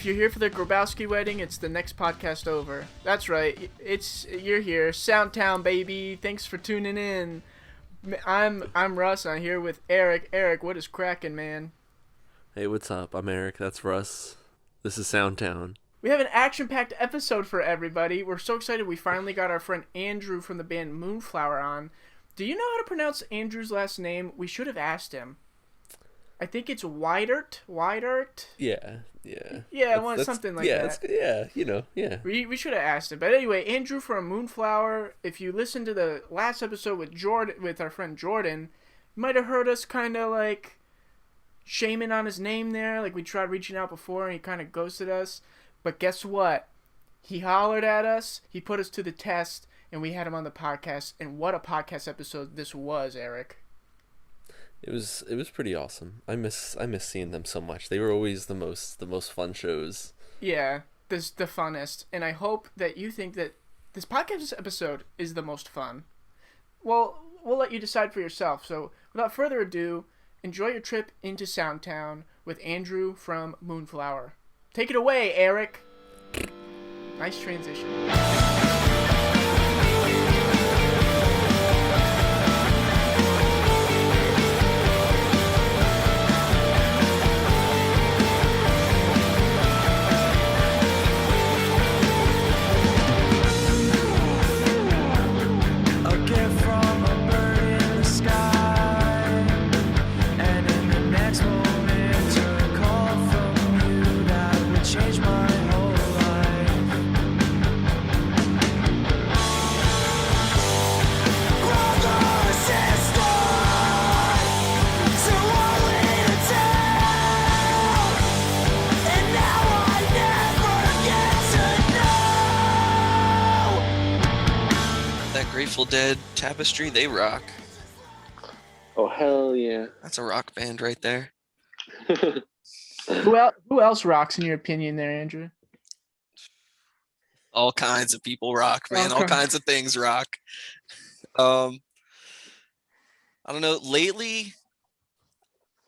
If you're here for the Grabowski wedding, it's the next podcast over. That's right. You're here. Soundtown, baby. Thanks for tuning in. I'm Russ. I'm here with Eric. Eric, what is cracking, man? Hey, what's up? I'm Eric. That's Russ. This is Soundtown. We have an action-packed episode for everybody. We're so excited we finally got our friend Andrew from the band Moonflower on. Do you know how to pronounce Andrew's last name? We should have asked him. I think it's Weidert. Yeah. Something like that. Yeah. We should have asked him. But anyway, Andrew from Moonflower, if you listened to the last episode with our friend Jordan, you might have heard us kind of like shaming on his name there. Like we tried reaching out before and he kind of ghosted us. But guess what? He hollered at us, he put us to the test, and we had him on the podcast. And what a podcast episode this was, Eric. It was pretty awesome. I miss seeing them so much. They were always the most fun shows. Yeah, the funnest. And I hope that you think that this podcast episode is the most fun. Well, we'll let you decide for yourself. So, without further ado, enjoy your trip into Soundtown with Andrew from Moonflower. Take it away, Eric. Nice transition. Grateful Dead Tapestry, they rock. Oh, hell yeah. That's a rock band right there. Who else rocks in your opinion there, Andrew? All kinds of people rock, man. All kinds of things rock. I don't know. Lately,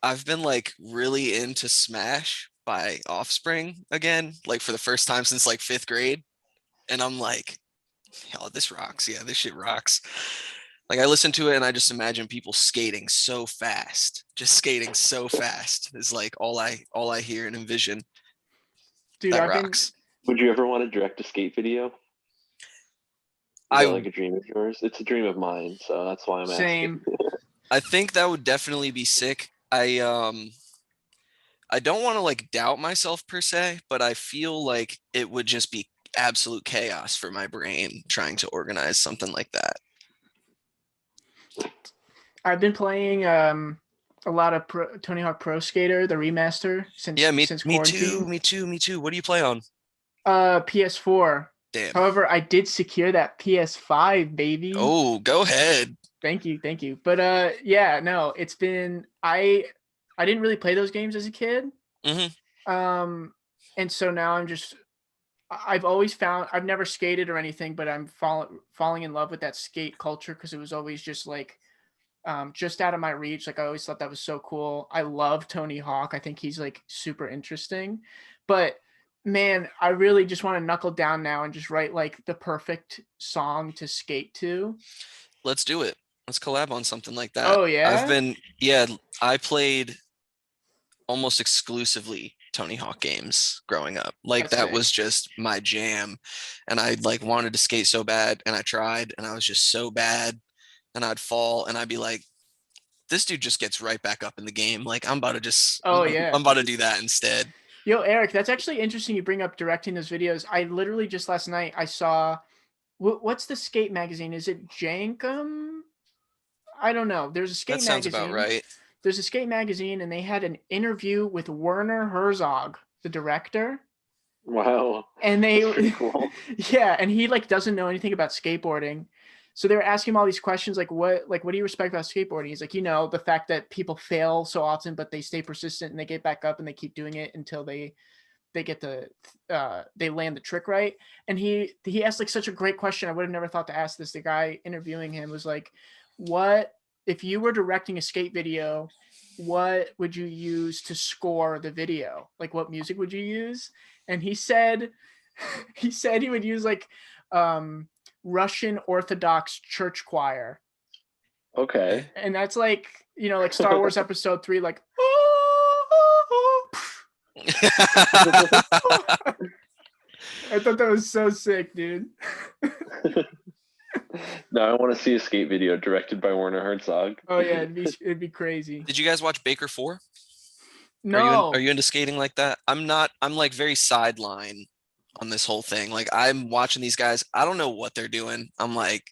I've been like really into Smash by Offspring again, like for the first time since like 5th grade. And I'm like, oh, this rocks. Yeah, this shit rocks. Like I listen to it and I just imagine people skating so fast. Just skating so fast is like all I hear and envision. Dude, that rocks. Would you ever want to direct a skate video? Is that like a dream of yours? It's a dream of mine, so that's why I'm asking. I think that would definitely be sick. I don't want to like doubt myself per se, but I feel like it would just be absolute chaos for my brain trying to organize something like that. I've been playing a lot of Tony Hawk Pro Skater, the remaster, since quarantine. Me too. What do you play on? PS4. Damn. However, I did secure that PS5, baby. Oh, go ahead. Thank you. But yeah, no, it's been I didn't really play those games as a kid. Mm-hmm. And so now I've never skated or anything, but I'm falling in love with that skate culture because it was always just like just out of my reach. Like I always thought that was so cool. I love Tony Hawk. I think he's like super interesting. But man, I really just want to knuckle down now and just write like the perfect song to skate to. Let's do it. Let's collab on something like that. Oh yeah? I played almost exclusively Tony Hawk games growing up. Like that was just my jam. And I like wanted to skate so bad and I tried and I was just so bad and I'd fall and I'd be like, this dude just gets right back up in the game. Like I'm about to do that instead. Yo, Eric, that's actually interesting you bring up directing those videos. I literally just last night I saw what's the skate magazine? Is it Jankum? I don't know. There's a skate magazine. That sounds about right. There's a skate magazine and they had an interview with Werner Herzog, the director. Wow. And cool. Yeah, and he like doesn't know anything about skateboarding. So they were asking him all these questions like what do you respect about skateboarding? He's like, the fact that people fail so often but they stay persistent and they get back up and they keep doing it until they get they land the trick right. And he asked like such a great question. I would have never thought to ask this. The guy interviewing him was like, what if you were directing a skate video, what would you use to score the video? Like, what music would you use? And he said he would use like Russian Orthodox church choir. Okay. And that's like, you know, like Star Wars Episode 3, like. I thought that was so sick, dude. Now I want to see a skate video directed by Werner Herzog. Oh yeah, it'd be crazy. Did you guys watch Baker 4? No. Are you into skating like that? I'm not. I'm like very sideline on this whole thing. Like I'm watching these guys. I don't know what they're doing. I'm like,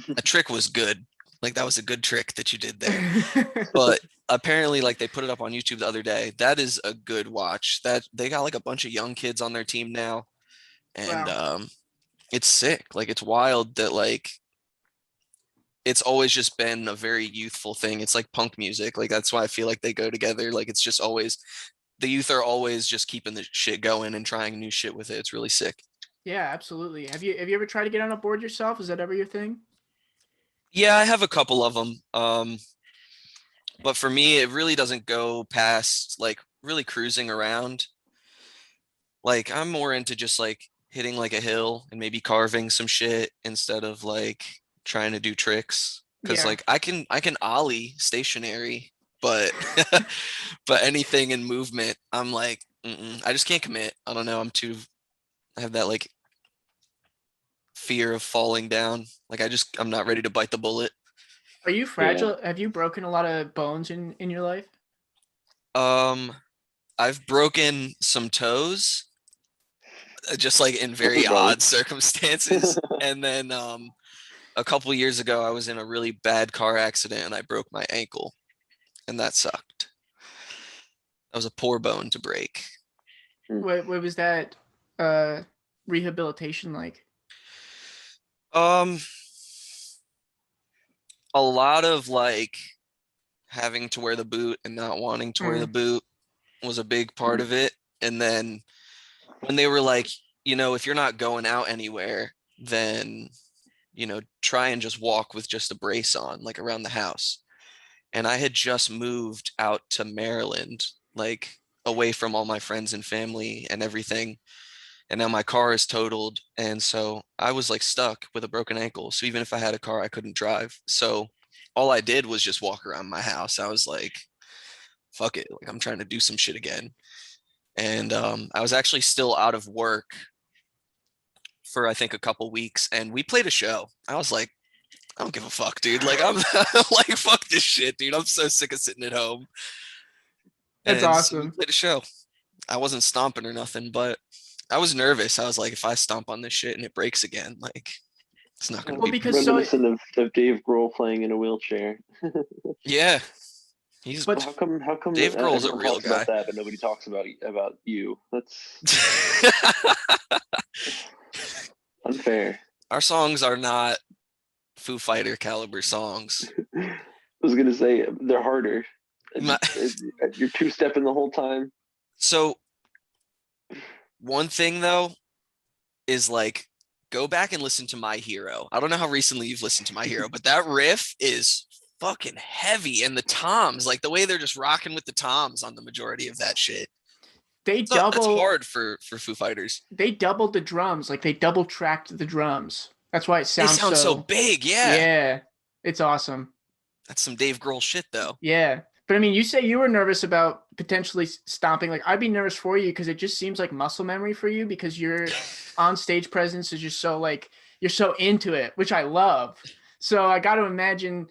a trick was good. Like that was a good trick that you did there. But apparently, like they put it up on YouTube the other day. That is a good watch. That they got like a bunch of young kids on their team now, and Wow. it's sick. Like it's wild that like it's always just been a very youthful thing. It's like punk music. Like that's why I feel like they go together. Like it's just always the youth are always just keeping the shit going and trying new shit with it. It's really sick. Yeah, absolutely. Have you ever tried to get on a board yourself? Is that ever your thing? Yeah, I have a couple of them. But for me, it really doesn't go past like really cruising around. Like I'm more into just like hitting like a hill and maybe carving some shit instead of like trying to do tricks. Cause Yeah. like I can ollie stationary, but but anything in movement, I'm like, I just can't commit. I don't know. I have that like fear of falling down. Like I'm not ready to bite the bullet. Are you fragile? Have you broken a lot of bones in your life? I've broken some toes, just like in very Brother. odd circumstances. And then a couple years ago, I was in a really bad car accident and I broke my ankle, and that sucked. That was a poor bone to break. What was that rehabilitation like? A lot of like having to wear the boot and not wanting to wear the boot was a big part of it. And then when they were like, you know, if you're not going out anywhere, then, you know, try and just walk with just a brace on, like around the house. And I had just moved out to Maryland, like away from all my friends and family and everything. And now my car is totaled. And so I was like stuck with a broken ankle. So even if I had a car, I couldn't drive. So all I did was just walk around my house. I was like, fuck it. Like I'm trying to do some shit again. And I was actually still out of work for I think a couple weeks, and we played a show. I was like, I don't give a fuck, dude. Like I'm like, fuck this shit, dude. I'm so sick of sitting at home. That's and awesome. So we played a show. I wasn't stomping or nothing, but I was nervous. I was like, if I stomp on this shit and it breaks again, like it's not gonna be because reminiscent of Dave Grohl playing in a wheelchair. Yeah. He's But how come Dave Grohl's a everyone real talks guy. about that, but nobody talks about you? That's unfair. Our songs are not Foo Fighter caliber songs. I was gonna say they're harder. You're two-stepping the whole time. So one thing though is like go back and listen to My Hero. I don't know how recently you've listened to My Hero, but that riff is fucking heavy, and the toms, like the way they're just rocking with the toms on the majority of that shit. That's hard for Foo Fighters. They doubled the drums, like they double tracked the drums. That's why it sounds they sound so big. Yeah, it's awesome. That's some Dave Grohl shit though. Yeah, but I mean, you say you were nervous about potentially stomping. Like I'd be nervous for you because it just seems like muscle memory for you because your on stage presence is just so like you're so into it, which I love. So I got to imagine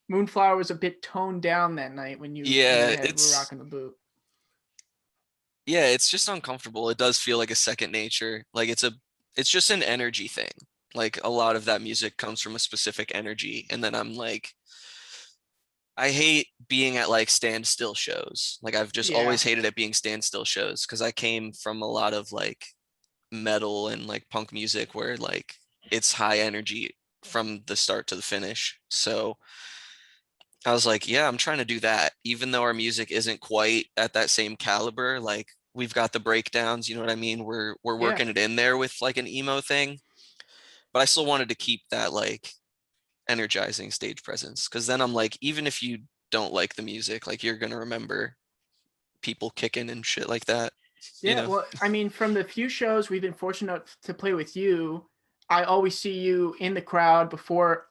Moonflower was a bit toned down that night when you were rocking the boot. Yeah, it's just uncomfortable. It does feel like a second nature. Like it's just an energy thing. Like a lot of that music comes from a specific energy, and then I'm like, I hate being at like standstill shows. Like I've just always hated it being standstill shows because I came from a lot of like metal and like punk music where like it's high energy from the start to the finish. So I was like, yeah, I'm trying to do that. Even though our music isn't quite at that same caliber, like we've got the breakdowns, you know what I mean? We're working it in there with like an emo thing. But I still wanted to keep that like energizing stage presence, because then I'm like, even if you don't like the music, like you're gonna remember people kicking and shit like that. Yeah, well, I mean, from the few shows we've been fortunate to play with you, I always see you in the crowd before,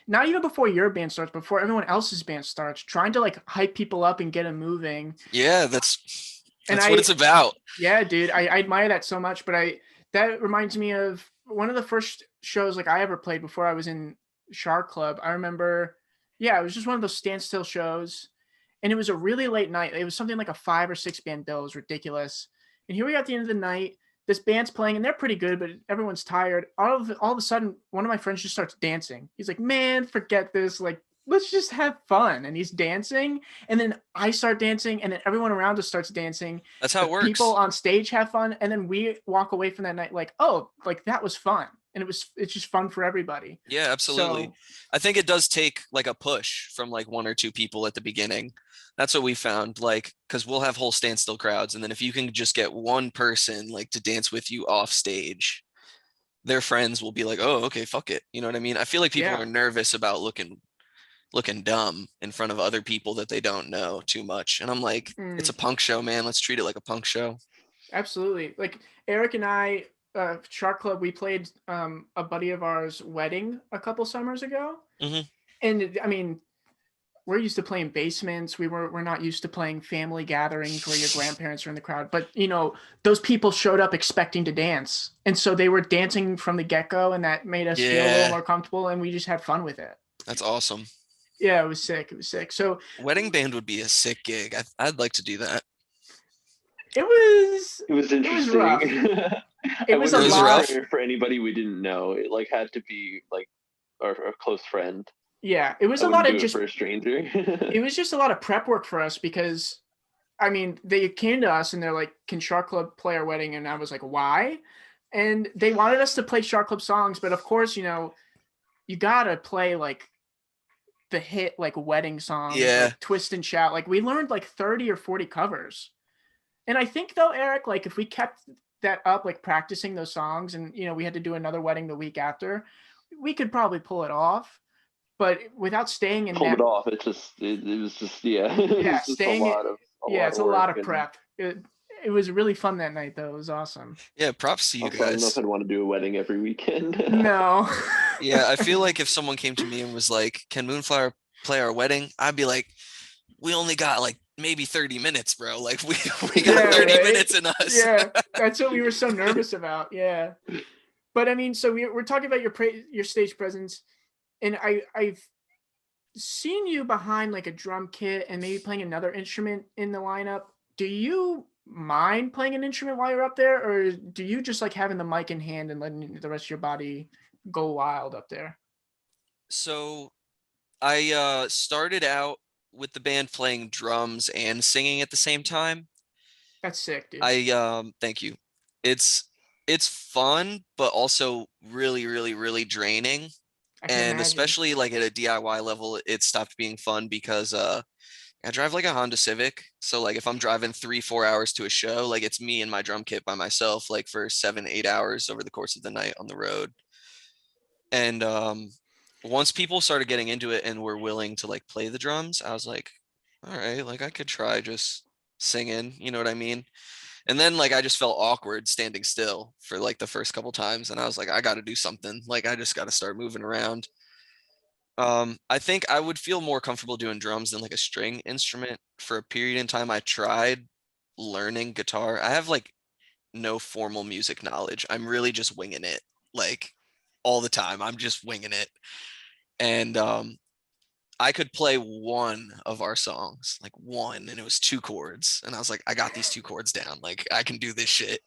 not even before your band starts, before everyone else's band starts, trying to like hype people up and get them moving. Yeah, that's And what it's about. Yeah, dude, I admire that so much. But that reminds me of one of the first shows like I ever played before I was in Shark Club. I remember, yeah, it was just one of those standstill shows, and it was a really late night. It was something like a 5 or 6 band bill. It was ridiculous. And here we are at the end of the night. This band's playing, and they're pretty good, but everyone's tired. All of a sudden, one of my friends just starts dancing. He's like, "Man, forget this. Like, let's just have fun." And he's dancing, and then I start dancing, and then everyone around us starts dancing. That's how it works. People on stage have fun, and then we walk away from that night like, oh, like that was fun, and it's just fun for everybody. Yeah, absolutely. So, I think it does take like a push from like 1 or 2 people at the beginning. That's what we found, like, because we'll have whole standstill crowds, and then if you can just get one person like to dance with you off stage, their friends will be like, oh, okay, fuck it. You know what I mean? I feel like people yeah. are nervous about looking dumb in front of other people that they don't know too much. And I'm like, it's a punk show, man. Let's treat it like a punk show. Absolutely. Like Eric and I, Shark Club, we played a buddy of ours' wedding a couple summers ago. Mhm. And I mean, we're used to playing basements. We're not used to playing family gatherings where your grandparents are in the crowd. But you know, those people showed up expecting to dance, and so they were dancing from the get-go, and that made us feel a little more comfortable, and we just had fun with it. That's awesome. Yeah, it was sick. It was sick. So wedding band would be a sick gig. I'd like to do that. It was interesting. It was rough. It was a lot for anybody we didn't know. It like had to be like our close friend. Yeah, it was a lot of just for a stranger. It was just a lot of prep work for us because, I mean, they came to us and they're like, "Can Shark Club play our wedding?" And I was like, "Why?" And they wanted us to play Shark Club songs, but of course, you know, you gotta play like the hit like wedding songs, like Twist and Shout. Like we learned like 30 or 40 covers. And I think though, Eric, like if we kept that up, like practicing those songs, and you know, we had to do another wedding the week after, we could probably pull it off. But without staying in it off, it was just staying it's a lot of and prep. It was really fun that night though. It was awesome. Yeah, props to you guys. I don't know if I'd want to do a wedding every weekend. No. Yeah, I feel like if someone came to me and was like, "Can Moonflower play our wedding?" I'd be like, "We only got like maybe 30 minutes, bro. Like we got 30 minutes in us." Yeah, that's what we were so nervous about. Yeah. But I mean, so we're talking about your stage presence, and I've seen you behind like a drum kit and maybe playing another instrument in the lineup. Do you mind playing an instrument while you're up there, or do you just like having the mic in hand and letting the rest of your body go wild up there? So I started out with the band playing drums and singing at the same time. That's sick, dude. Thank you. It's fun, but also really, really, really draining. And especially like at a DIY level, it stopped being fun because I drive like a Honda Civic. So like if I'm driving 3-4 hours to a show, like it's me and my drum kit by myself, like for 7-8 hours over the course of the night on the road. And once people started getting into it and were willing to like play the drums, I was like, all right, like I could try just singing, you know what I mean? And then like I just felt awkward standing still for like the first couple times, and I was like, I got to do something. Like I just got to start moving around. I think I would feel more comfortable doing drums than like a string instrument. For a period in time, I tried learning guitar. I have like no formal music knowledge. I'm really just winging it, like all the time. I'm just winging it. And I could play one of our songs, like one, and it was 2 chords. And I was like, I got these 2 chords down. Like I can do this shit.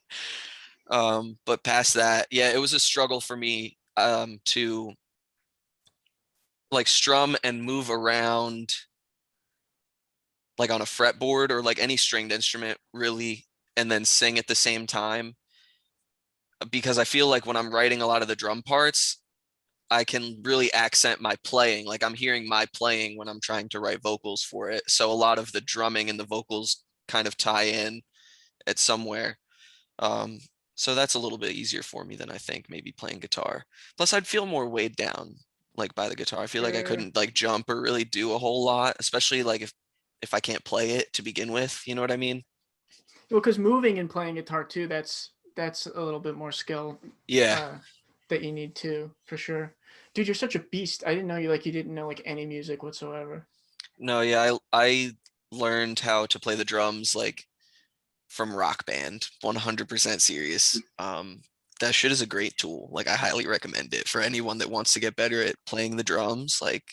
But past that, yeah, it was a struggle for me to like strum and move around like on a fretboard or like any stringed instrument really, and then sing at the same time. Because I feel like when I'm writing a lot of the drum parts, I can really accent my playing. Like I'm hearing my playing when I'm trying to write vocals for it. So a lot of the drumming and the vocals kind of tie in at somewhere. So that's a little bit easier for me than I think maybe playing guitar. Plus I'd feel more weighed down like by the guitar. I feel like I Sure. couldn't like jump or really do a whole lot, especially like if I can't play it to begin with, you know what I mean? Well, because moving and playing guitar too, that's a little bit more skill. Yeah. That you need to, for sure. Dude, you're such a beast. I didn't know you didn't know like any music whatsoever. No, yeah, I learned how to play the drums like from Rock Band, 100% serious. That shit is a great tool. Like I highly recommend it for anyone that wants to get better at playing the drums. Like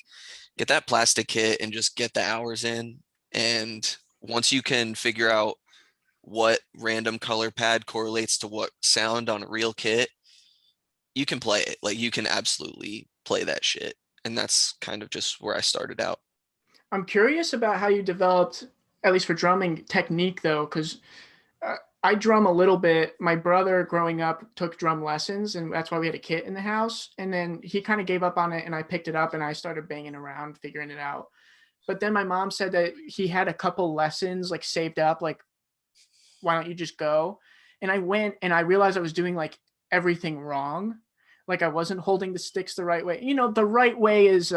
get that plastic kit and just get the hours in. And once you can figure out what random color pad correlates to what sound on a real kit, you can play it. Like you can absolutely play that shit. And that's kind of just where I started out. I'm curious about how you developed, at least for drumming, technique though, because I drum a little bit. My brother growing up took drum lessons, and that's why we had a kit in the house. And then he kind of gave up on it, and I picked it up and I started banging around, figuring it out. But then my mom said that he had a couple lessons like saved up, like, why don't you just go? And I went and I realized I was doing like everything wrong. Like I wasn't holding the sticks the right way. The right way is,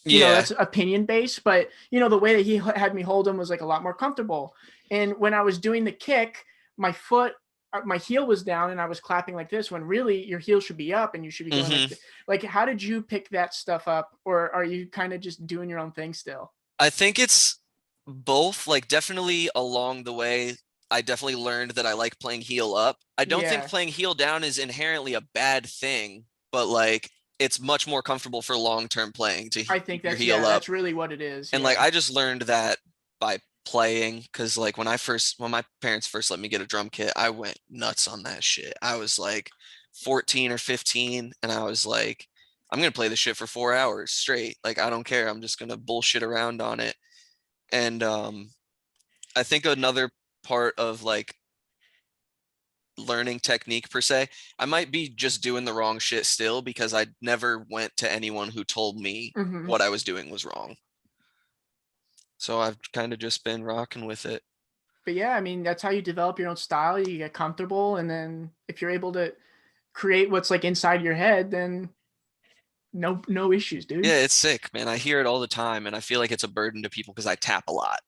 that's opinion based, but the way that he had me hold them was like a lot more comfortable. And when I was doing the kick, my heel was down and I was clapping like this when really your heel should be up and you should be going like, how did you pick that stuff up? Or are you kind of just doing your own thing still? I think it's both. Like definitely along the way, I definitely learned that I like playing heel up. I don't think playing heel down is inherently a bad thing, but like it's much more comfortable for long-term playing to I think your that's heel up. That's really what it is. And like I just learned that by playing, because like when my parents first let me get a drum kit, I went nuts on that shit. I was like 14 or 15 and I was like, I'm gonna play this shit for 4 hours straight. Like I don't care. I'm just gonna bullshit around on it. And I think another part of like learning technique per se, I might be just doing the wrong shit still because I never went to anyone who told me what I was doing was wrong. So I've kind of just been rocking with it. But yeah, I mean, that's how you develop your own style. You get comfortable. And then if you're able to create what's like inside your head, then no issues, dude. Yeah, it's sick, man. I hear it all the time and I feel like it's a burden to people because I tap a lot.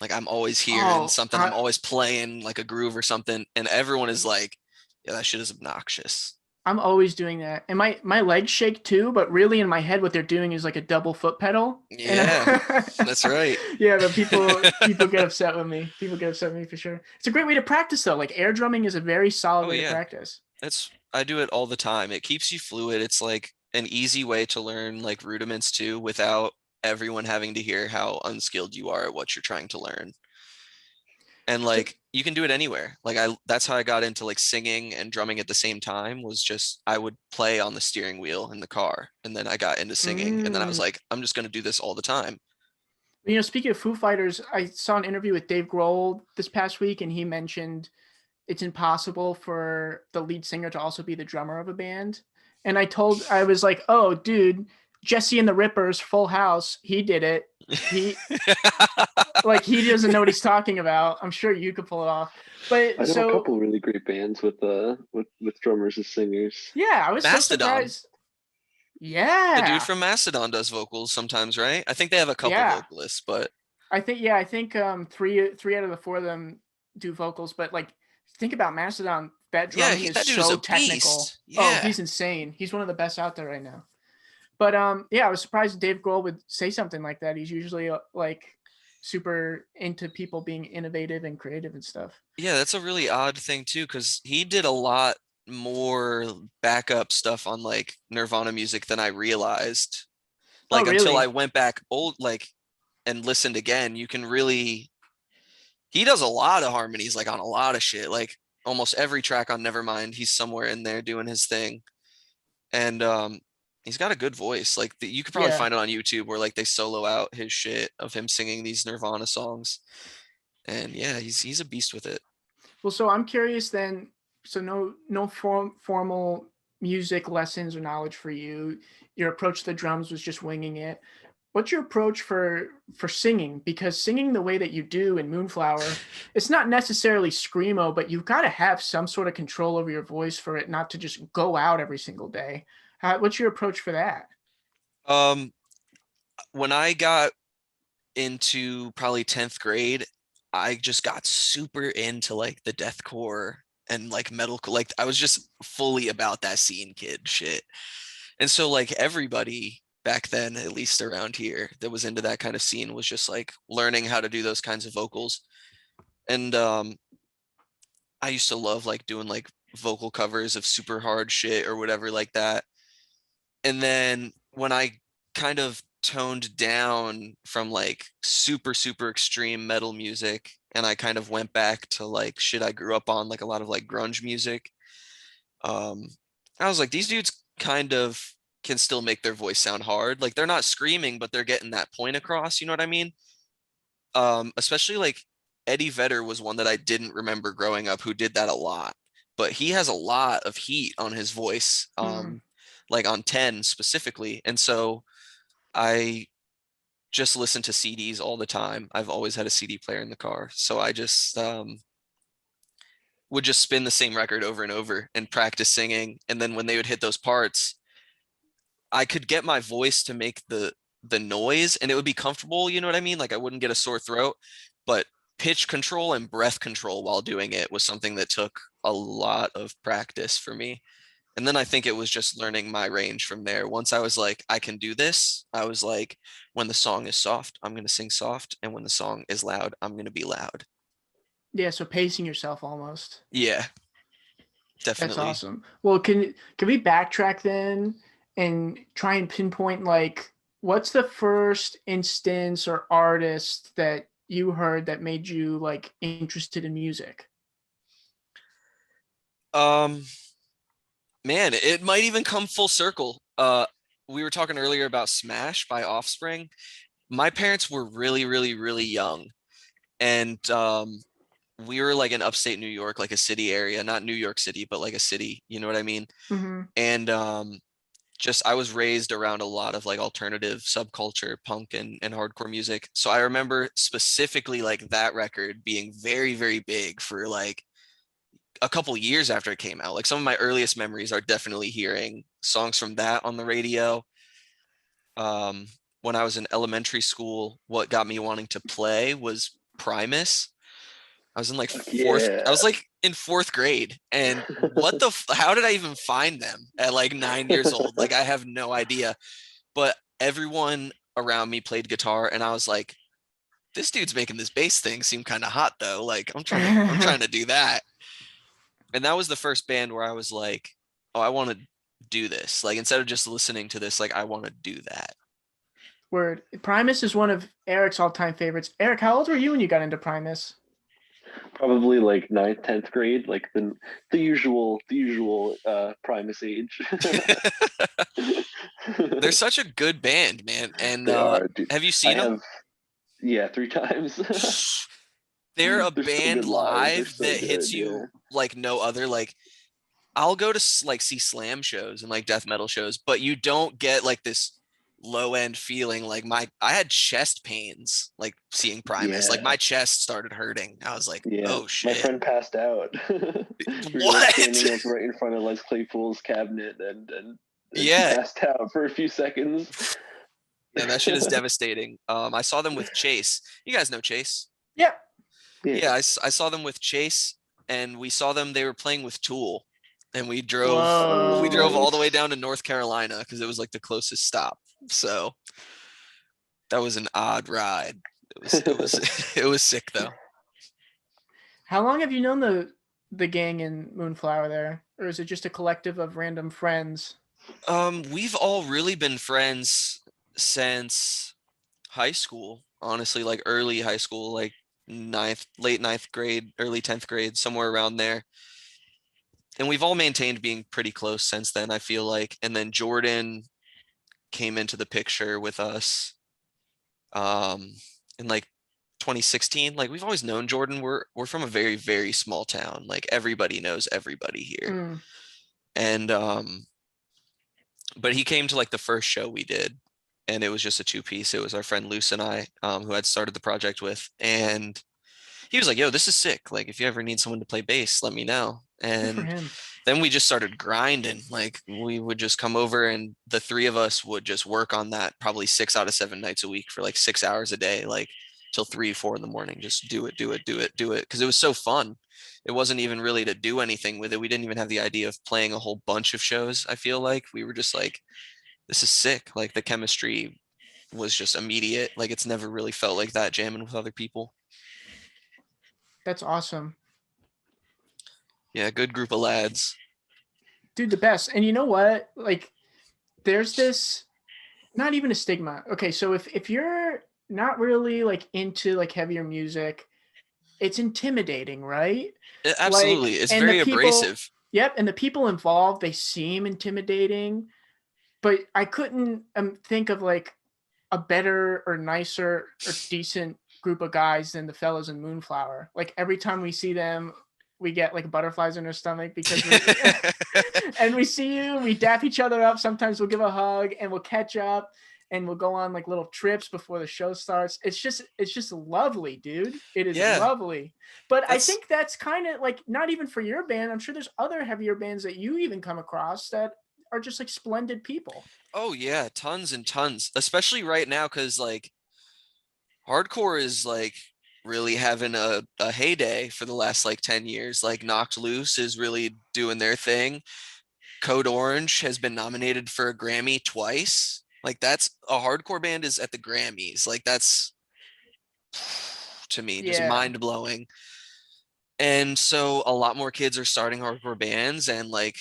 Like I'm always hearing something. I'm always playing like a groove or something. And everyone is like, yeah, that shit is obnoxious. I'm always doing that. And my legs shake too, but really in my head, what they're doing is like a double foot pedal. Yeah, that's right. Yeah, but people get upset with me. People get upset with me for sure. It's a great way to practice though. Like air drumming is a very solid way to practice. I do it all the time. It keeps you fluid. It's like an easy way to learn like rudiments too, without everyone having to hear how unskilled you are at what you're trying to learn. And like you can do it anywhere. Like that's how I got into like singing and drumming at the same time, was just I would play on the steering wheel in the car, and then I got into singing, and then I was like, I'm just gonna do this all the time. Speaking of Foo Fighters, I saw an interview with Dave Grohl this past week, and he mentioned it's impossible for the lead singer to also be the drummer of a band. And I was like, oh, dude, Jesse and the Rippers, Full House, he did it. He like he doesn't know what he's talking about. I'm sure you could pull it off. But I know a couple really great bands with drummers as singers. Yeah, I was Mastodon. So surprised. Yeah, the dude from Mastodon does vocals sometimes, right? I think they have a couple vocalists, but I think three out of the four of them do vocals. But like, think about Mastodon. That drumming is so technical. Yeah. Oh, he's insane. He's one of the best out there right now. But I was surprised Dave Grohl would say something like that. He's usually like super into people being innovative and creative and stuff. Yeah, that's a really odd thing too, because he did a lot more backup stuff on like Nirvana music than I realized. Like until I went back and listened again, you can really. He does a lot of harmonies, like on a lot of shit. Like almost every track on Nevermind, he's somewhere in there doing his thing, and he's got a good voice. Like you could probably find it on YouTube where like they solo out his shit of him singing these Nirvana songs. And yeah, he's a beast with it. Well, so I'm curious then. So no formal music lessons or knowledge for you. Your approach to the drums was just winging it. What's your approach for singing? Because singing the way that you do in Moonflower, it's not necessarily screamo, but you've got to have some sort of control over your voice for it not to just go out every single day. What's your approach for that? Um, when I got into probably 10th grade, I just got super into like the deathcore and like metal. Like I was just fully about that scene kid shit. And so like everybody back then, at least around here, that was into that kind of scene was just like learning how to do those kinds of vocals. And I used to love like doing like vocal covers of super hard shit or whatever like that. And then when I kind of toned down from like super super extreme metal music and I kind of went back to like shit I grew up on, like a lot of like grunge music, um I was like, these dudes kind of can still make their voice sound hard. Like they're not screaming, but they're getting that point across, you know what I mean? Especially like Eddie Vedder was one that I didn't remember growing up who did that a lot, but he has a lot of heat on his voice, like on 10 specifically. And so I just listen to CDs all the time. I've always had a CD player in the car. So I just would just spin the same record over and over and practice singing. And then when they would hit those parts, I could get my voice to make the noise and it would be comfortable, you know what I mean? Like I wouldn't get a sore throat, but pitch control and breath control while doing it was something that took a lot of practice for me. And then I think it was just learning my range from there. Once I was like, I can do this, I was like, when the song is soft, I'm going to sing soft. And when the song is loud, I'm going to be loud. Yeah, so pacing yourself almost. Yeah, That's definitely. awesome. Well, can we backtrack then and try and pinpoint like what's the first instance or artist that you heard that made you like interested in music? Um, Man, it might even come full circle. We were talking earlier about Smash by Offspring. My parents were really, really, really young. And we were like in upstate New York, like a city area, not New York City, but like a city, you know what I mean? Mm-hmm. And just I was raised around a lot of like alternative subculture, punk and hardcore music. So I remember specifically like that record being very, very big for like a couple years after it came out. Like some of my earliest memories are definitely hearing songs from that on the radio. Um, when I was in elementary school, what got me wanting to play was Primus. I was in like fourth, I Yeah. was like in fourth grade. And what the, how did I even find them at like 9 years old? Like I have no idea. But everyone around me played guitar and I was like, this dude's making this bass thing seem kind of hot though. Like I'm trying to do that. And that was the first band where I was like, oh, I want to do this. Like instead of just listening to this, like I want to do that. Word. Primus is one of Eric's all-time favorites. Eric, how old were you when you got into Primus? Probably like ninth, 10th grade, like the usual Primus age. They're such a good band, man. And They are, dude. have you I seen them? have, yeah, 3 times. They're a They're so band good live. They're live so that good. hits Yeah. you like no other. Like I'll go to like see slam shows and like death metal shows, but you don't get like this low end feeling. Like I had chest pains like seeing Primus. Like Yeah. my chest started hurting. I was like, Yeah. oh My shit. friend passed out. We were like What? standing like right in front of Les Claypool's cabinet and he Yeah. passed out for a few seconds. Yeah, that shit is devastating. I saw them with Chase. You guys know Chase? Yep. Yeah, Yeah. I saw them with Chase, and we saw them. They were playing with Tool, and we Oh, Whoa. drove all the way nice. down to North Carolina because it was like the closest stop. So that was an odd ride. It was it was sick though. How long have you known the gang in Moonflower there? Or is it just a collective of random friends? We've all really been friends since high school. Honestly, like early high school, like late ninth grade, early 10th grade, somewhere around there. And we've all maintained being pretty close since then, I feel like. And then Jordan came into the picture with us in like 2016. Like we've always known Jordan. We're from a very, very small town. Like everybody knows everybody here. Mm. And but he came to like the first show we did, and it was just a two-piece. It was our friend Luce and I, who had started the project with. And he was like, yo, this is sick. Like if you ever need someone to play bass, let me know. Good for And him. then we just started grinding. Like we would just come over and the three of us would just work on that probably 6 out of 7 nights a week for like 6 hours a day, like till 3, 4 in the morning. Just do it. Cause it was so fun. It wasn't even really to do anything with it. We didn't even have the idea of playing a whole bunch of shows. I feel like we were just like, this is sick. Like the chemistry was just immediate. Like it's never really felt like that jamming with other people. That's awesome. Yeah, good group of lads. Dude, the best. And you know what? Like, there's this, not even a stigma. Okay, so if you're not really like into like heavier music, it's intimidating, right? Absolutely. Like, It's and the very people, abrasive. yep, and the people involved, they seem intimidating, but I couldn't think of like a better or nicer or decent group of guys than the fellows in Moonflower. Like every time we see them, we get like butterflies in our stomach because we and we see you, we dap each other up. Sometimes we'll give a hug and we'll catch up and we'll go on like little trips before the show starts. It's just lovely, dude. It is Yeah, lovely. But I that's think that's kind of like not even for your band. I'm sure there's other heavier bands that you even come across that are just like splendid people. oh yeah, tons and tons. Especially right now cuz like hardcore is like really having a heyday for the last like 10 years. Like Knocked Loose is really doing their thing. Code Orange has been nominated for a Grammy twice. Like that's a hardcore band is at the Grammys. Like that's to me just Yeah. mind blowing. And so a lot more kids are starting hardcore bands and like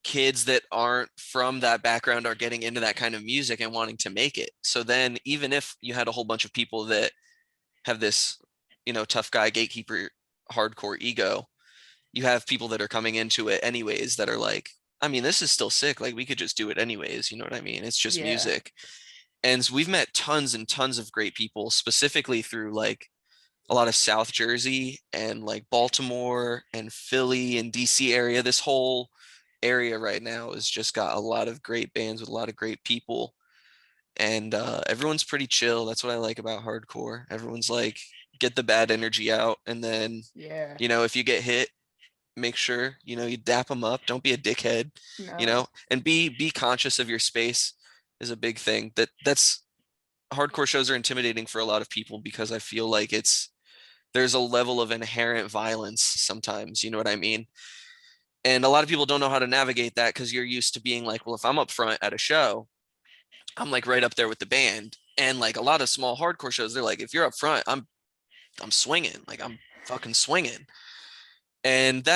kids that aren't from that background are getting into that kind of music and wanting to make it. So then even if you had a whole bunch of people that have this, tough guy gatekeeper hardcore ego, you have people that are coming into it anyways that are like, I mean, this is still sick. Like we could just do it anyways. You know what I mean? It's just Yeah. music. And so we've met tons and tons of great people, specifically through like a lot of South Jersey and like Baltimore and Philly and DC area. This whole area right now has just got a lot of great bands with a lot of great people. And everyone's pretty chill. That's what I like about hardcore. Everyone's like, get the bad energy out. And then, Yeah. if you get hit, make sure, you dap them up. Don't be a dickhead, No. and be conscious of your space is a big thing. That's hardcore shows are intimidating for a lot of people because I feel like there's a level of inherent violence sometimes, you know what I mean? And a lot of people don't know how to navigate that because you're used to being like, well, if I'm up front at a show, I'm like right up there with the band. And like a lot of small hardcore shows, they're like, if you're up front, I'm swinging, like I'm fucking swinging. And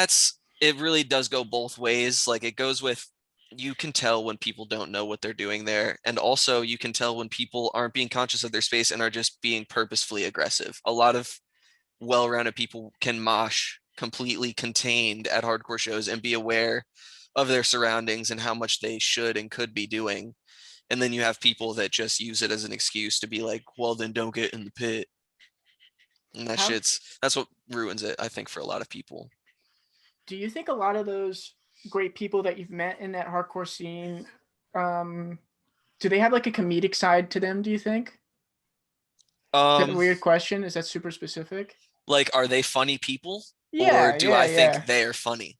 it really does go both ways. Like it goes with, you can tell when people don't know what they're doing there. And also you can tell when people aren't being conscious of their space and are just being purposefully aggressive. A lot of well-rounded people can mosh completely contained at hardcore shows and be aware of their surroundings and how much they should and could be doing. And then you have people that just use it as an excuse to be like, well, then don't get in the pit. And How that's what ruins it, I think, for a lot of people. do you think a lot of those great people that you've met in that hardcore scene, um, do they have like a comedic side to them? Do you think? Is that a Um, weird question? Is that super specific? like, are they funny people? Or Yeah, do yeah, I think yeah. they are funny?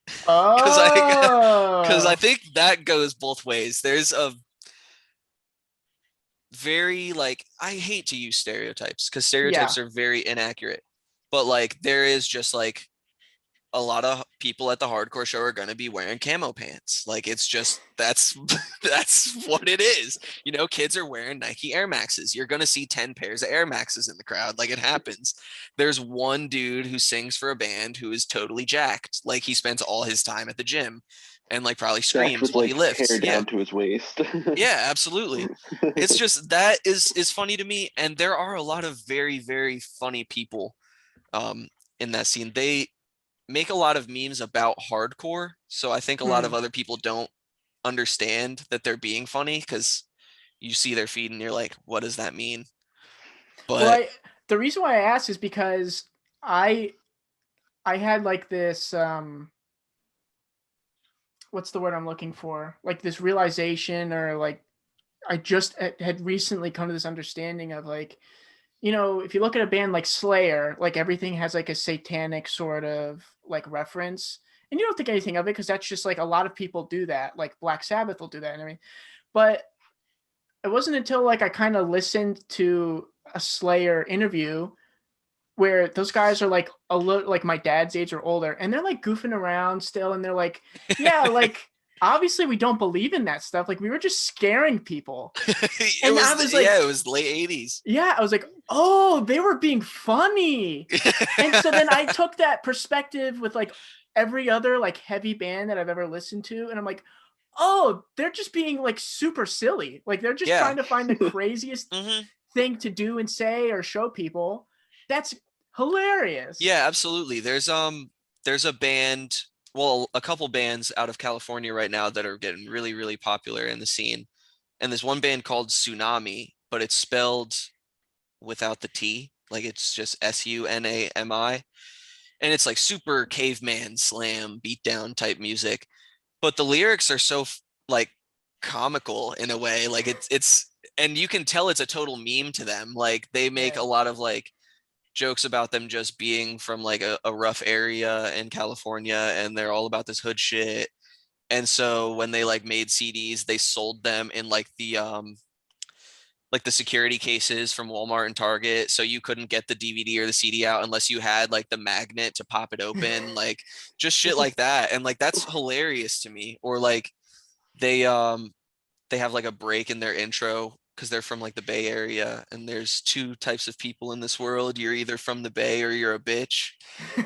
Because I Oh, think that goes both ways. There's a very like, I hate to use stereotypes because yeah. stereotypes are very inaccurate. But like there is just like a lot of people at the hardcore show are going to be wearing camo pants. Like it's just that's that's what it is. Kids are wearing Nike Air Maxes. You're going to see 10 pairs of Air Maxes in the crowd. Like it happens. There's one dude who sings for a band who is totally jacked. Like he spends all his time at the gym and like probably Jacked screams with while he like lifts. hair Yeah. down to his waist. Yeah, absolutely. It's just that is funny to me, and there are a lot of very very funny people um in that scene. They make a lot of memes about hardcore, so I think a lot of Hmm. other people don't understand that they're being funny because you see their feed and you're like, what does that mean? Well, But the reason why I asked is because I I had like this what's the word I'm looking for? Like this realization or like I just had recently come to this understanding of like if you look at a band like Slayer, like everything has like a satanic sort of like reference, and you don't think anything of it because that's just like a lot of people do that. Like Black Sabbath will do that and everything. But it wasn't until like I kind of listened to a Slayer interview where those guys are like a little like my dad's age or older, and they're like goofing around still, and they're like, yeah, like obviously we don't believe in that stuff. Like we were just scaring people. It And was I was like, it was late 80s. yeah, I was like, oh, they were being funny. And so then I took that perspective with like every other like heavy band that I've ever listened to, and I'm like, oh, they're just being like super silly. Like they're just Yeah. trying to find the craziest Mhm. thing to do and say or show people. That's hilarious. Yeah, absolutely. There's a band, well, a couple bands out of California right now that are getting really, really popular in the scene. And there's one band called Tsunami, but it's spelled without the T. Like it's just Sunami. And it's like super caveman slam beatdown type music. But the lyrics are so like comical in a way. Like it's and you can tell it's a total meme to them. Like they make a lot of like jokes about them just being from like a rough area in California, and they're all about this hood shit. And so when they like made CDs, they sold them in like the security cases from Walmart and Target, so you couldn't get the DVD or the CD out unless you had like the magnet to pop it open, like just shit like that. And like that's hilarious to me. Or like they they have like a break in their intro because they're from like the Bay Area, and there's two types of people in this world. You're either from the Bay or you're a bitch.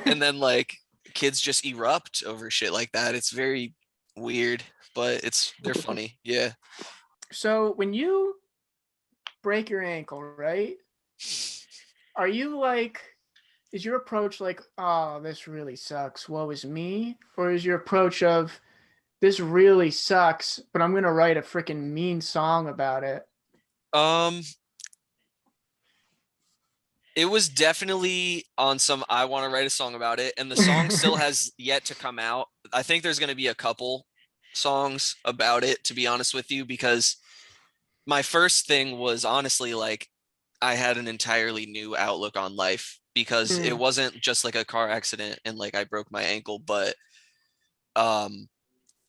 And then like kids just erupt over shit like that. It's very weird, but they're funny. Yeah. So when you break your ankle, right? Are you like, is your approach like, oh, this really sucks, woe is me? Or is your approach of, this really sucks, but I'm going to write a freaking mean song about it? Um, it was definitely on some, I want to write a song about it, and the song still has yet to come out. I think there's going to be a couple songs about it, to be honest with you, because my first thing was honestly like I had an entirely new outlook on life, because it wasn't just like a car accident and like I broke my ankle, but um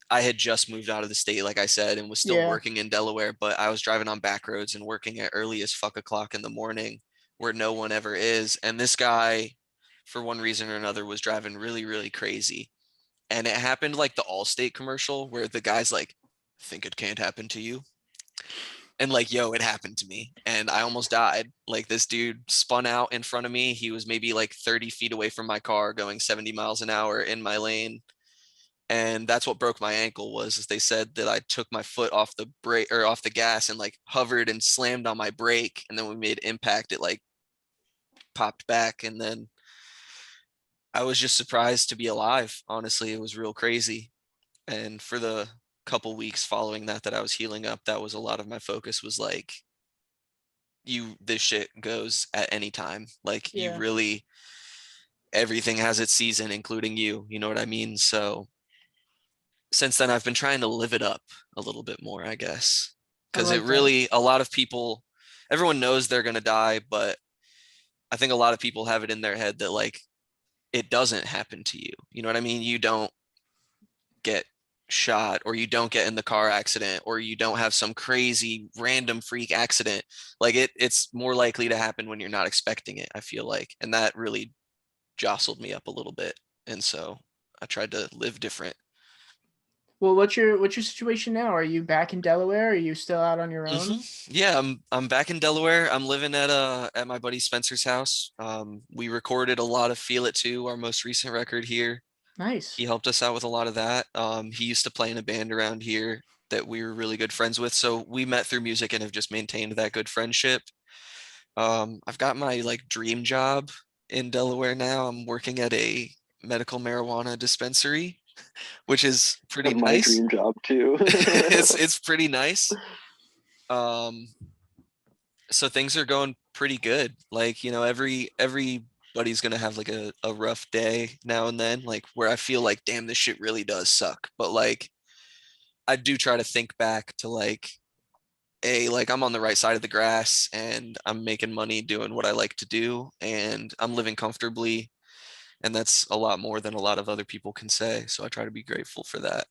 I had just moved out of the state, like I said, and was still Yeah. working in Delaware, but I was driving on back roads and working at early as fuck o'clock in the morning where no one ever is. And this guy, for one reason or another, was driving really, really crazy. And it happened like the Allstate commercial where the guy's like, think it can't happen to you. And like, yo, it happened to me. And I almost died. Like this dude spun out in front of me. He was maybe like 30 feet away from my car going 70 miles an hour in my lane. And that's what broke my ankle, was they said that I took my foot off the brake or off the gas and like hovered and slammed on my brake, and then when we made impact it like popped back, and then I was just surprised to be alive. Honestly, it was real crazy. And for the couple weeks following that I was healing up, that was a lot of my focus, was like, this shit goes at any time. Like you really, everything has its season, including you know what I mean? So since then I've been trying to live it up a little bit more, I guess, because it really, a lot of people, everyone knows they're going to die, but I think a lot of people have it in their head that like it doesn't happen to you. You know what I mean? You don't get shot, or you don't get in the car accident, or you don't have some crazy random freak accident. Like it's more likely to happen when you're not expecting it, I feel like. And that really jostled me up a little bit. And so I tried to live different. Well, what's your situation now? Are you back in Delaware? Are you still out on your own? Mm-hmm. Yeah, I'm back in Delaware. I'm living at my buddy Spencer's house. We recorded a lot of Feel It Too, our most recent record here. Nice. He helped us out with a lot of that. He used to play in a band around here that we were really good friends with, so we met through music and have just maintained that good friendship. I've got my like dream job in Delaware now. I'm working at a medical marijuana dispensary, which is pretty my nice. dream job too. It's pretty nice. So things are going pretty good. Like, you know, everybody's gonna have like a rough day now and then, like where I feel like, damn, this shit really does suck. But like I do try to think back to like I'm on the right side of the grass and I'm making money doing what I like to do and I'm living comfortably. And that's a lot more than a lot of other people can say. So I try to be grateful for that.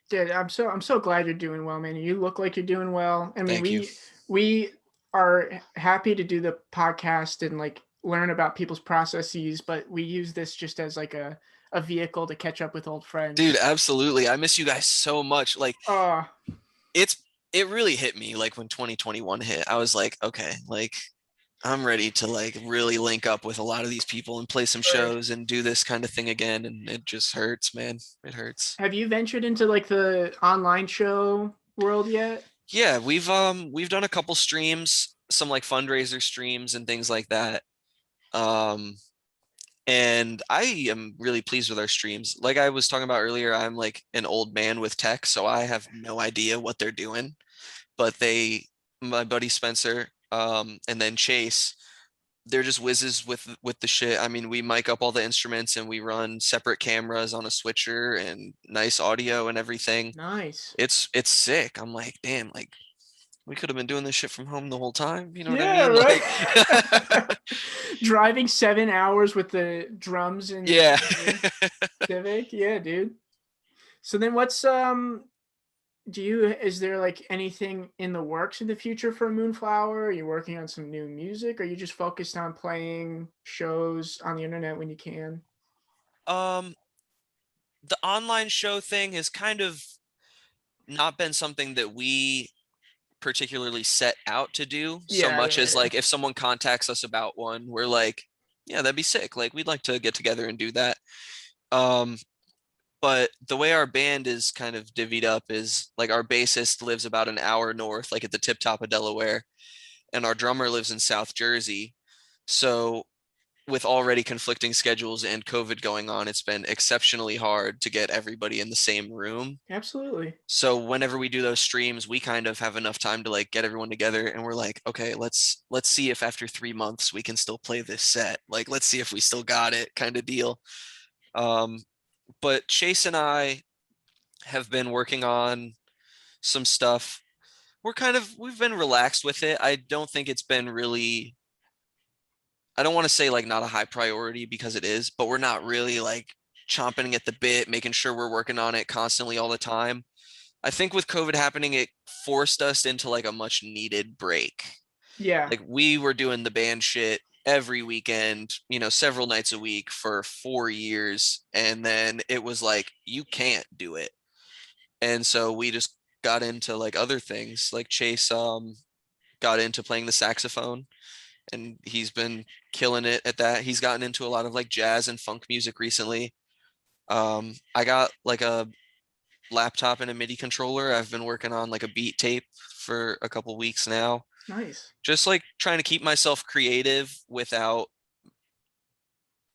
Dude, I'm so glad you're doing well, man. You look like you're doing well. I mean, Thank you. we are happy to do the podcast and like learn about people's processes, but we use this just as like a vehicle to catch up with old friends. Dude, absolutely. I miss you guys so much. Like it's it really hit me like when 2021 hit. I was like, okay, like I'm ready to like really link up with a lot of these people and play some shows and do this kind of thing again. And it just hurts, man. It hurts. Have you ventured into like the online show world yet? Yeah, we've done a couple streams, some like fundraiser streams and things like that. And I am really pleased with our streams. Like I was talking about earlier, I'm like an old man with tech, so I have no idea what they're doing. But my buddy Spencer, and then Chase, they're just whizzes with the shit. I mean, we mic up all the instruments and we run separate cameras on a switcher and nice audio and everything. Nice. It's sick. I'm like, damn, like we could have been doing this shit from home the whole time. You know what Yeah, I mean? right. Like Driving 7 hours with the drums and yeah. Civic. Yeah, dude. So then what's is there like anything in the works in the future for Moonflower? Are you working on some new music? Or are you just focused on playing shows on the internet when you can? The online show thing has kind of not been something that we particularly set out to do so much as like if someone contacts us about one, we're like, yeah, that'd be sick. Like we'd like to get together and do that. But the way our band is kind of divvied up is like our bassist lives about an hour north, like at the tip top of Delaware, and our drummer lives in South Jersey. So with already conflicting schedules and COVID going on, it's been exceptionally hard to get everybody in the same room. Absolutely. So whenever we do those streams, we kind of have enough time to like get everyone together and we're like, okay, let's see if after 3 months we can still play this set. Like, let's see if we still got it kind of deal. But Chase and I have been working on some stuff. We've been relaxed with it. I don't think it's been really, I don't want to say like not a high priority because it is, but we're not really like chomping at the bit, making sure we're working on it constantly all the time. I think with COVID happening, it forced us into like a much needed break. Yeah. Like we were doing the band shit every weekend, several nights a week for 4 years. And then it was like, you can't do it. And so we just got into like other things. Like Chase got into playing the saxophone and he's been killing it at that. He's gotten into a lot of like jazz and funk music recently. I got like a laptop and a MIDI controller. I've been working on like a beat tape for a couple weeks now. Nice. Just like trying to keep myself creative without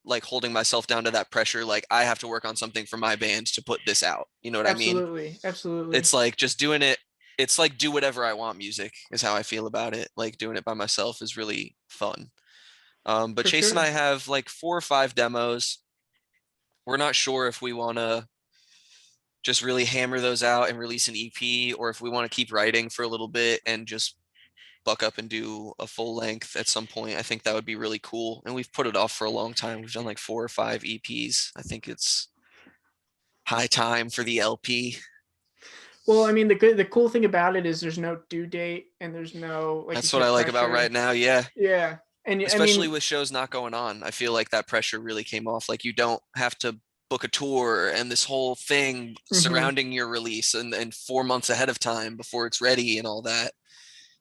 like holding myself down to that pressure. Like I have to work on something for my band to put this out. You know what I mean? Absolutely. It's like just doing it. It's like do whatever I want music is how I feel about it. Like doing it by myself is really fun. But Chase and I have like 4 or 5 demos. We're not sure if we want to just really hammer those out and release an EP or if we want to keep writing for a little bit and just buck up and do a full length at some point. I think that would be really cool. And we've put it off for a long time. We've done like 4 or 5 EPs. I think it's high time for the LP. Well, I mean, the cool thing about it is there's no due date and there's no like. That's what I like about right now. Yeah. Yeah. And especially with shows not going on, I feel like that pressure really came off. Like you don't have to book a tour and this whole thing surrounding your release and 4 months ahead of time before it's ready and all that.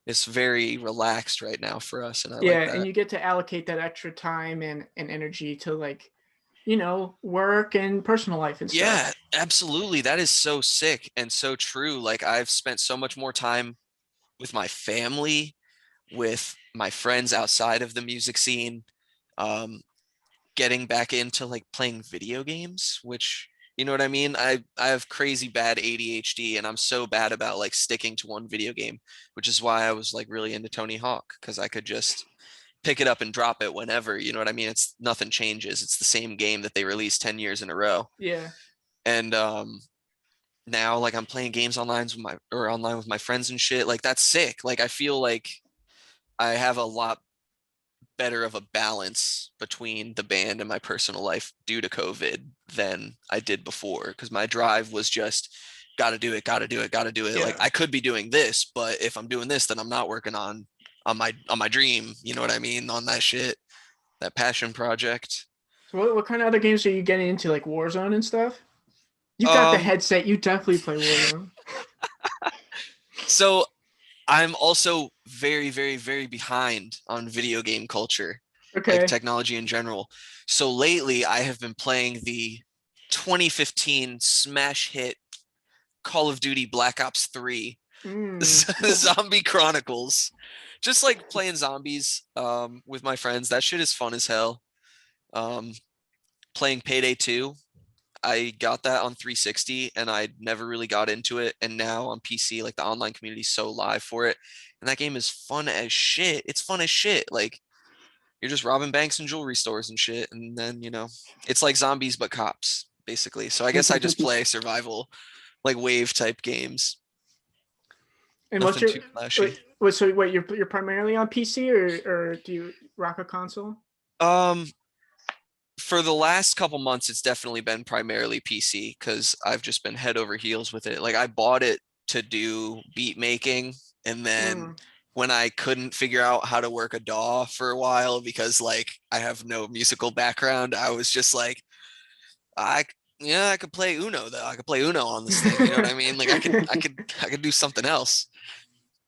It's very relaxed right now for us. And I like that. And you get to allocate that extra time and energy to like, work and personal life and stuff. Yeah, absolutely. That is so sick and so true. Like I've spent so much more time with my family, with my friends outside of the music scene, getting back into like playing video games, which, you know what I mean? I have crazy bad ADHD and I'm so bad about like sticking to one video game, which is why I was like really into Tony Hawk because I could just pick it up and drop it whenever, you know what I mean? It's nothing changes. It's the same game that they released 10 years in a row. Yeah. And now like I'm playing games online with my friends and shit. Like that's sick. Like I feel like I have a lot better of a balance between the band and my personal life due to COVID than I did before, because my drive was just gotta do it, gotta do it, gotta do it. Yeah. Like I could be doing this, but if I'm doing this, then I'm not working on my dream. You know what I mean? On that shit, that passion project. So what kind of other games are you getting into, like Warzone and stuff? You got the Um, headset. You definitely play Warzone. so I'm also very, very, very behind on video game culture, like Okay. technology in general. So lately, I have been playing the 2015 smash hit Call of Duty Black Ops 3 Zombie Chronicles. Just like playing zombies with my friends. That shit is fun as hell. Playing Payday 2. I got that on 360 and I never really got into it. And now on PC, like the online community is so live for it. And that game is fun as shit. It's fun as shit. Like you're just robbing banks and jewelry stores and shit. And then, it's like zombies, but cops, basically. So I guess I just play survival, like wave type games. And Nothing too flashy. You're primarily on PC or do you rock a console? For the last couple months, it's definitely been primarily PC because I've just been head over heels with it. Like I bought it to do beat making, and then when I couldn't figure out how to work a DAW for a while because like I have no musical background, I was just like, I could play Uno though. I could play Uno on this thing. You know what I mean? Like I could do something else.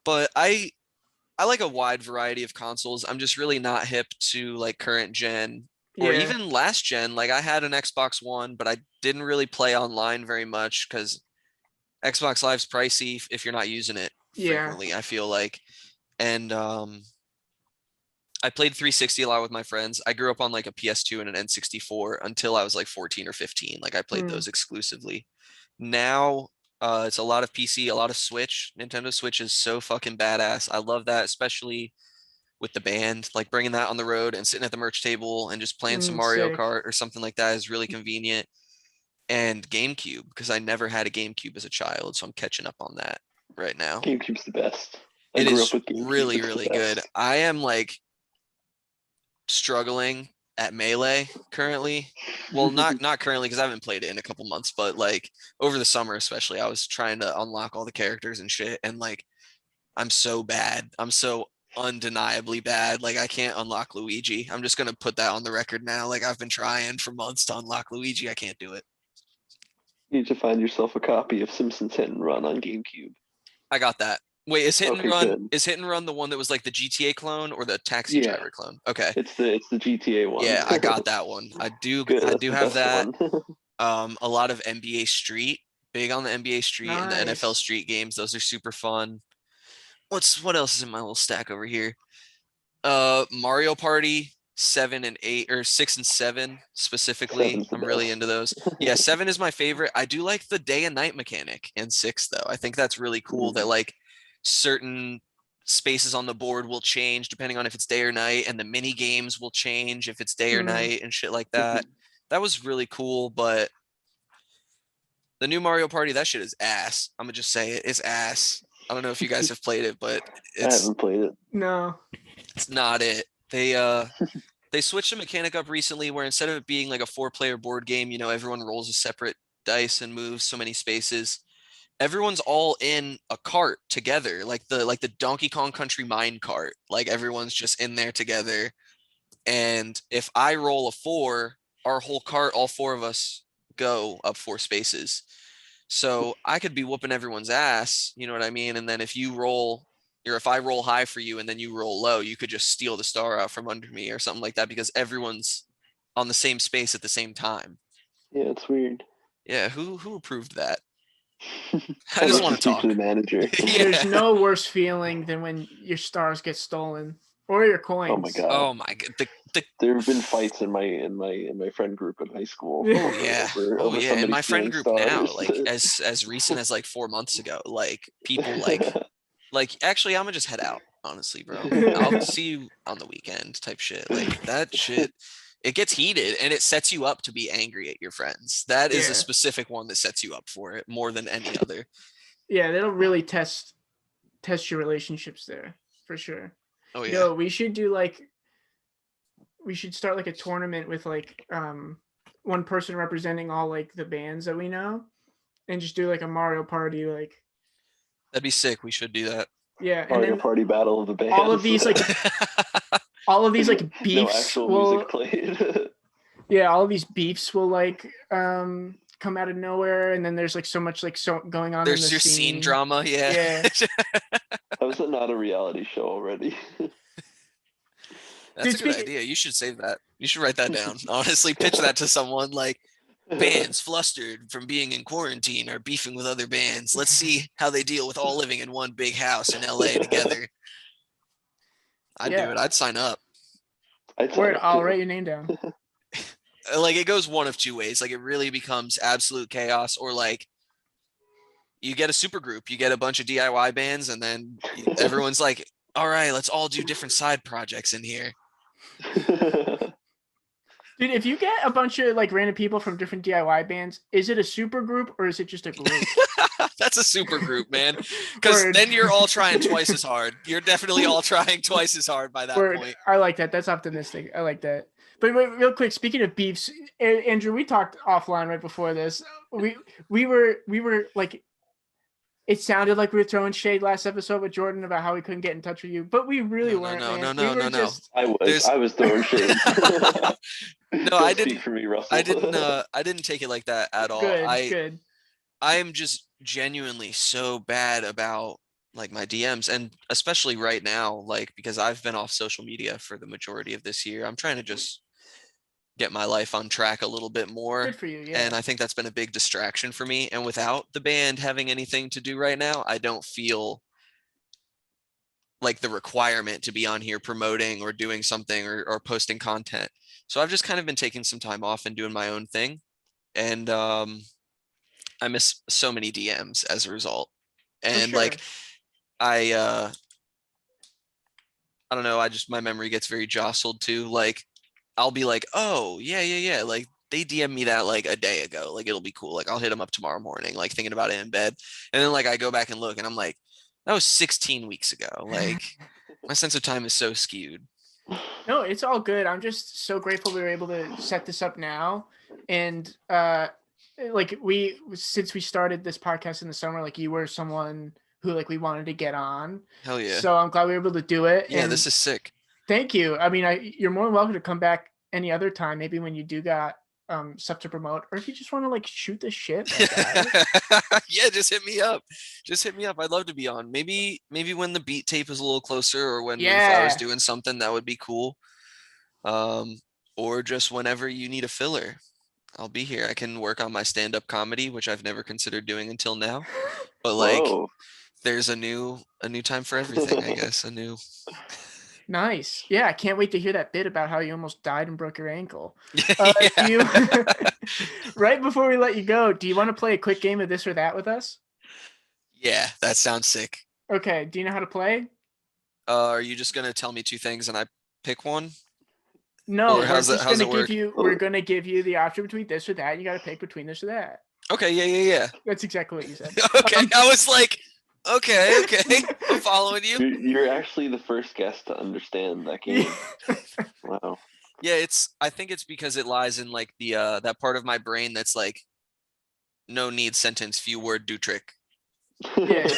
But I like a wide variety of consoles. I'm just really not hip to like current gen or even last gen. Like I had an Xbox One, but I didn't really play online very much because Xbox Live's pricey if you're not using it frequently, I feel like. And I played 360 a lot with my friends. I grew up on like a PS2 and an N64 until I was like 14 or 15. Like I played those exclusively. Now it's a lot of PC, a lot of Switch. Nintendo Switch is so fucking badass. I love that, especially with the band. Like bringing that on the road and sitting at the merch table and just playing some Mario Kart or something like that is really convenient. And GameCube, because I never had a GameCube as a child, so I'm catching up on that right now. GameCube's the best. It is really, really good. I am like struggling at Melee currently. Well, not currently because I haven't played it in a couple months, but like over the summer especially, I was trying to unlock all the characters and shit, and like I'm so bad. I'm so undeniably bad. Like I can't unlock Luigi. I'm just gonna put that on the record now. Like I've been trying for months to unlock Luigi. I can't do it. You need to find yourself a copy of Simpsons Hit and Run on GameCube. I got that. Wait, is Hit and Run good. Is Hit and Run the one that was like the GTA clone or the Taxi Driver clone? Okay. It's the GTA one. Yeah, I got that one. I do have that. A lot of NBA Street, big on the NBA Street and the NFL Street games. Those are super fun. What else is in my little stack over here? Mario Party 7 and 8 or 6 and 7 specifically. I'm really into those. Yeah, 7 is my favorite. I do like the day and night mechanic in 6 though. I think that's really cool that like certain spaces on the board will change depending on if it's day or night, and the mini games will change if it's day or night and shit like that. That was really cool, but the new Mario Party, that shit is ass. I'm gonna just say it. It's ass. I don't know if you guys have played it, but I haven't played it. No. It's not it. They switched the mechanic up recently where instead of it being like a 4-player board game, everyone rolls a separate dice and moves so many spaces. Everyone's all in a cart together, like the Donkey Kong Country mine cart. Like everyone's just in there together. And if I roll a 4, our whole cart, all 4 of us go up 4 spaces. So I could be whooping everyone's ass, you know what I mean? And then if I roll high for you and then you roll low, you could just steal the star out from under me or something like that because everyone's on the same space at the same time. Yeah, it's weird. Yeah, who approved that? I just want to talk. To the manager. There's no worse feeling than when your stars get stolen or your coins. Oh my god. Oh my god. There have been fights in my friend group in high school. Oh yeah. Over In my friend group stars. now, like as recent as like 4 months ago, like people like actually I'm gonna just head out, honestly, bro. I'll see you on the weekend type shit. Like that shit it gets heated and it sets you up to be angry at your friends. That is a Yeah. specific one that sets you up for it more than any other. Yeah, that'll really test your relationships there for sure. Oh yeah. No, we should start like a tournament with like one person representing all like the bands that we know, and just do like a Mario Party like. That'd be sick. We should do that. Yeah, and Mario then Party battle of the bands. all of these like no beefs actual will music played. yeah, all of these beefs will like come out of nowhere, and then there's like so much like going on. There's in the your scene drama. Yeah. Yeah. How's it not a reality show already? That's Dude, a good idea. You should save that. You should write that down. Honestly, pitch that to someone like bands flustered from being in quarantine are beefing with other bands. Let's see how they deal with all living in one big house in LA together. I'd do it. I'd sign up. Word, I'll write your name down. Like it goes one of two ways. Like it really becomes absolute chaos, or like you get a super group, you get a bunch of DIY bands, and then everyone's like, all right, let's all do different side projects in here. Dude, if you get a bunch of like random people from different DIY bands, is it a super group or is it just a group? That's a super group, man. Because then you're all trying twice as hard. You're definitely all trying twice as hard by that point. I like that. That's optimistic. I like that. But wait, real quick, speaking of beefs, Andrew, we talked offline right before this. We were like, it sounded like we were throwing shade last episode with Jordan about how we couldn't get in touch with you, but we really weren't. No. I was throwing shade. No, I didn't. For me, Russell. I didn't take it like that at all. Good. I am just genuinely so bad about like my DMs, and especially right now, like because I've been off social media for the majority of this year. I'm trying to just get my life on track a little bit more. Good for you, yeah. And I think that's been a big distraction for me. And without the band having anything to do right now, I don't feel like the requirement to be on here promoting or doing something or posting content. So I've just kind of been taking some time off and doing my own thing. And I miss so many DMs as a result. And like I don't know, my memory gets very jostled too. Like I'll be like, oh yeah. Like they DM me that like a day ago. Like it'll be cool. Like I'll hit them up tomorrow morning, like thinking about it in bed. And then like I go back and look and I'm like, that was 16 weeks ago. Like my sense of time is so skewed. No, it's all good. I'm just so grateful we were able to set this up now. And like since we started this podcast in the summer, like you were someone who like we wanted to get on. Hell yeah. So I'm glad we were able to do it. Yeah, this is sick. Thank you. I mean, you're more than welcome to come back any other time, maybe when you do got stuff to promote, or if you just want to like shoot the shit. Yeah, just hit me up. I'd love to be on. Maybe when the beat tape is a little closer, or when I was doing something, that would be cool. Or just whenever you need a filler, I'll be here. I can work on my stand-up comedy, which I've never considered doing until now. But like there's a new time for everything, I guess. Nice. Yeah, I can't wait to hear that bit about how you almost died and broke your ankle. Right before we let you go, do you want to play a quick game of this or that with us? Yeah, that sounds sick. Okay, do you know how to play? Are you just going to tell me two things and I pick one? No, we're going to give you the option between this or that. And you got to pick between this or that. Okay, yeah. That's exactly what you said. Okay, I was like, okay, I'm following you. You're actually the first guest to understand that game. Wow. Yeah, I think it's because it lies in like the that part of my brain that's like no need sentence, few word, do trick. Yeah,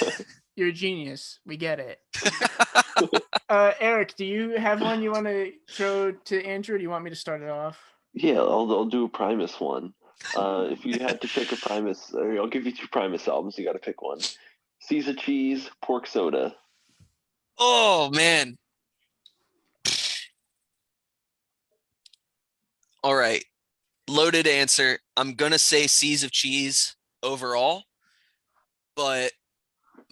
you're a genius. We get it. Eric, do you have one you want to throw to Andrew? Or do you want me to start it off? Yeah, I'll do a Primus one. If you had to pick a Primus, or I'll give you two Primus albums. You got to pick one. Seas of Cheese, Pork Soda. Oh man. All right. Loaded answer. I'm gonna say Seas of Cheese overall, but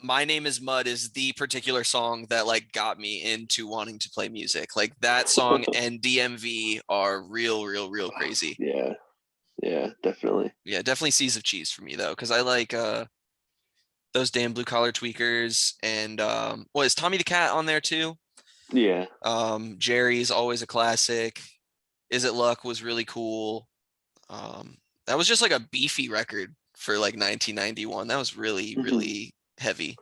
My Name is Mud is the particular song that like got me into wanting to play music. Like that song and DMV are real crazy. Yeah, definitely. Yeah, definitely Seas of Cheese for me though, because I like those damn Blue Collar Tweakers, and is Tommy the Cat on there too? Yeah. Jerry's always a classic. Is It Luck was really cool. That was just like a beefy record for like 1991. That was really, really heavy.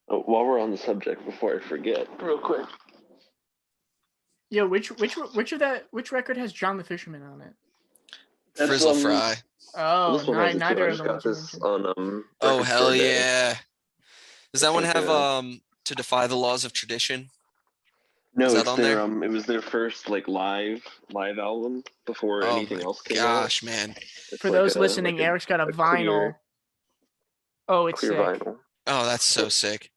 Oh, while we're on the subject, before I forget, real quick. Yeah, which record has John the Fisherman on it? That's, Frizzle Fry. Oh, this one has it too. neither I of just them got was you this mentioned. on Oh Record hell Store Day. yeah! Does that It's one like have To Defy the Laws of Tradition? No, Is that it's on their there? it was their first like live album before Oh anything my else came gosh, out. man! It's For like those listening, Eric's got a vinyl. Oh, it's clear sick. vinyl. Oh, that's so sick.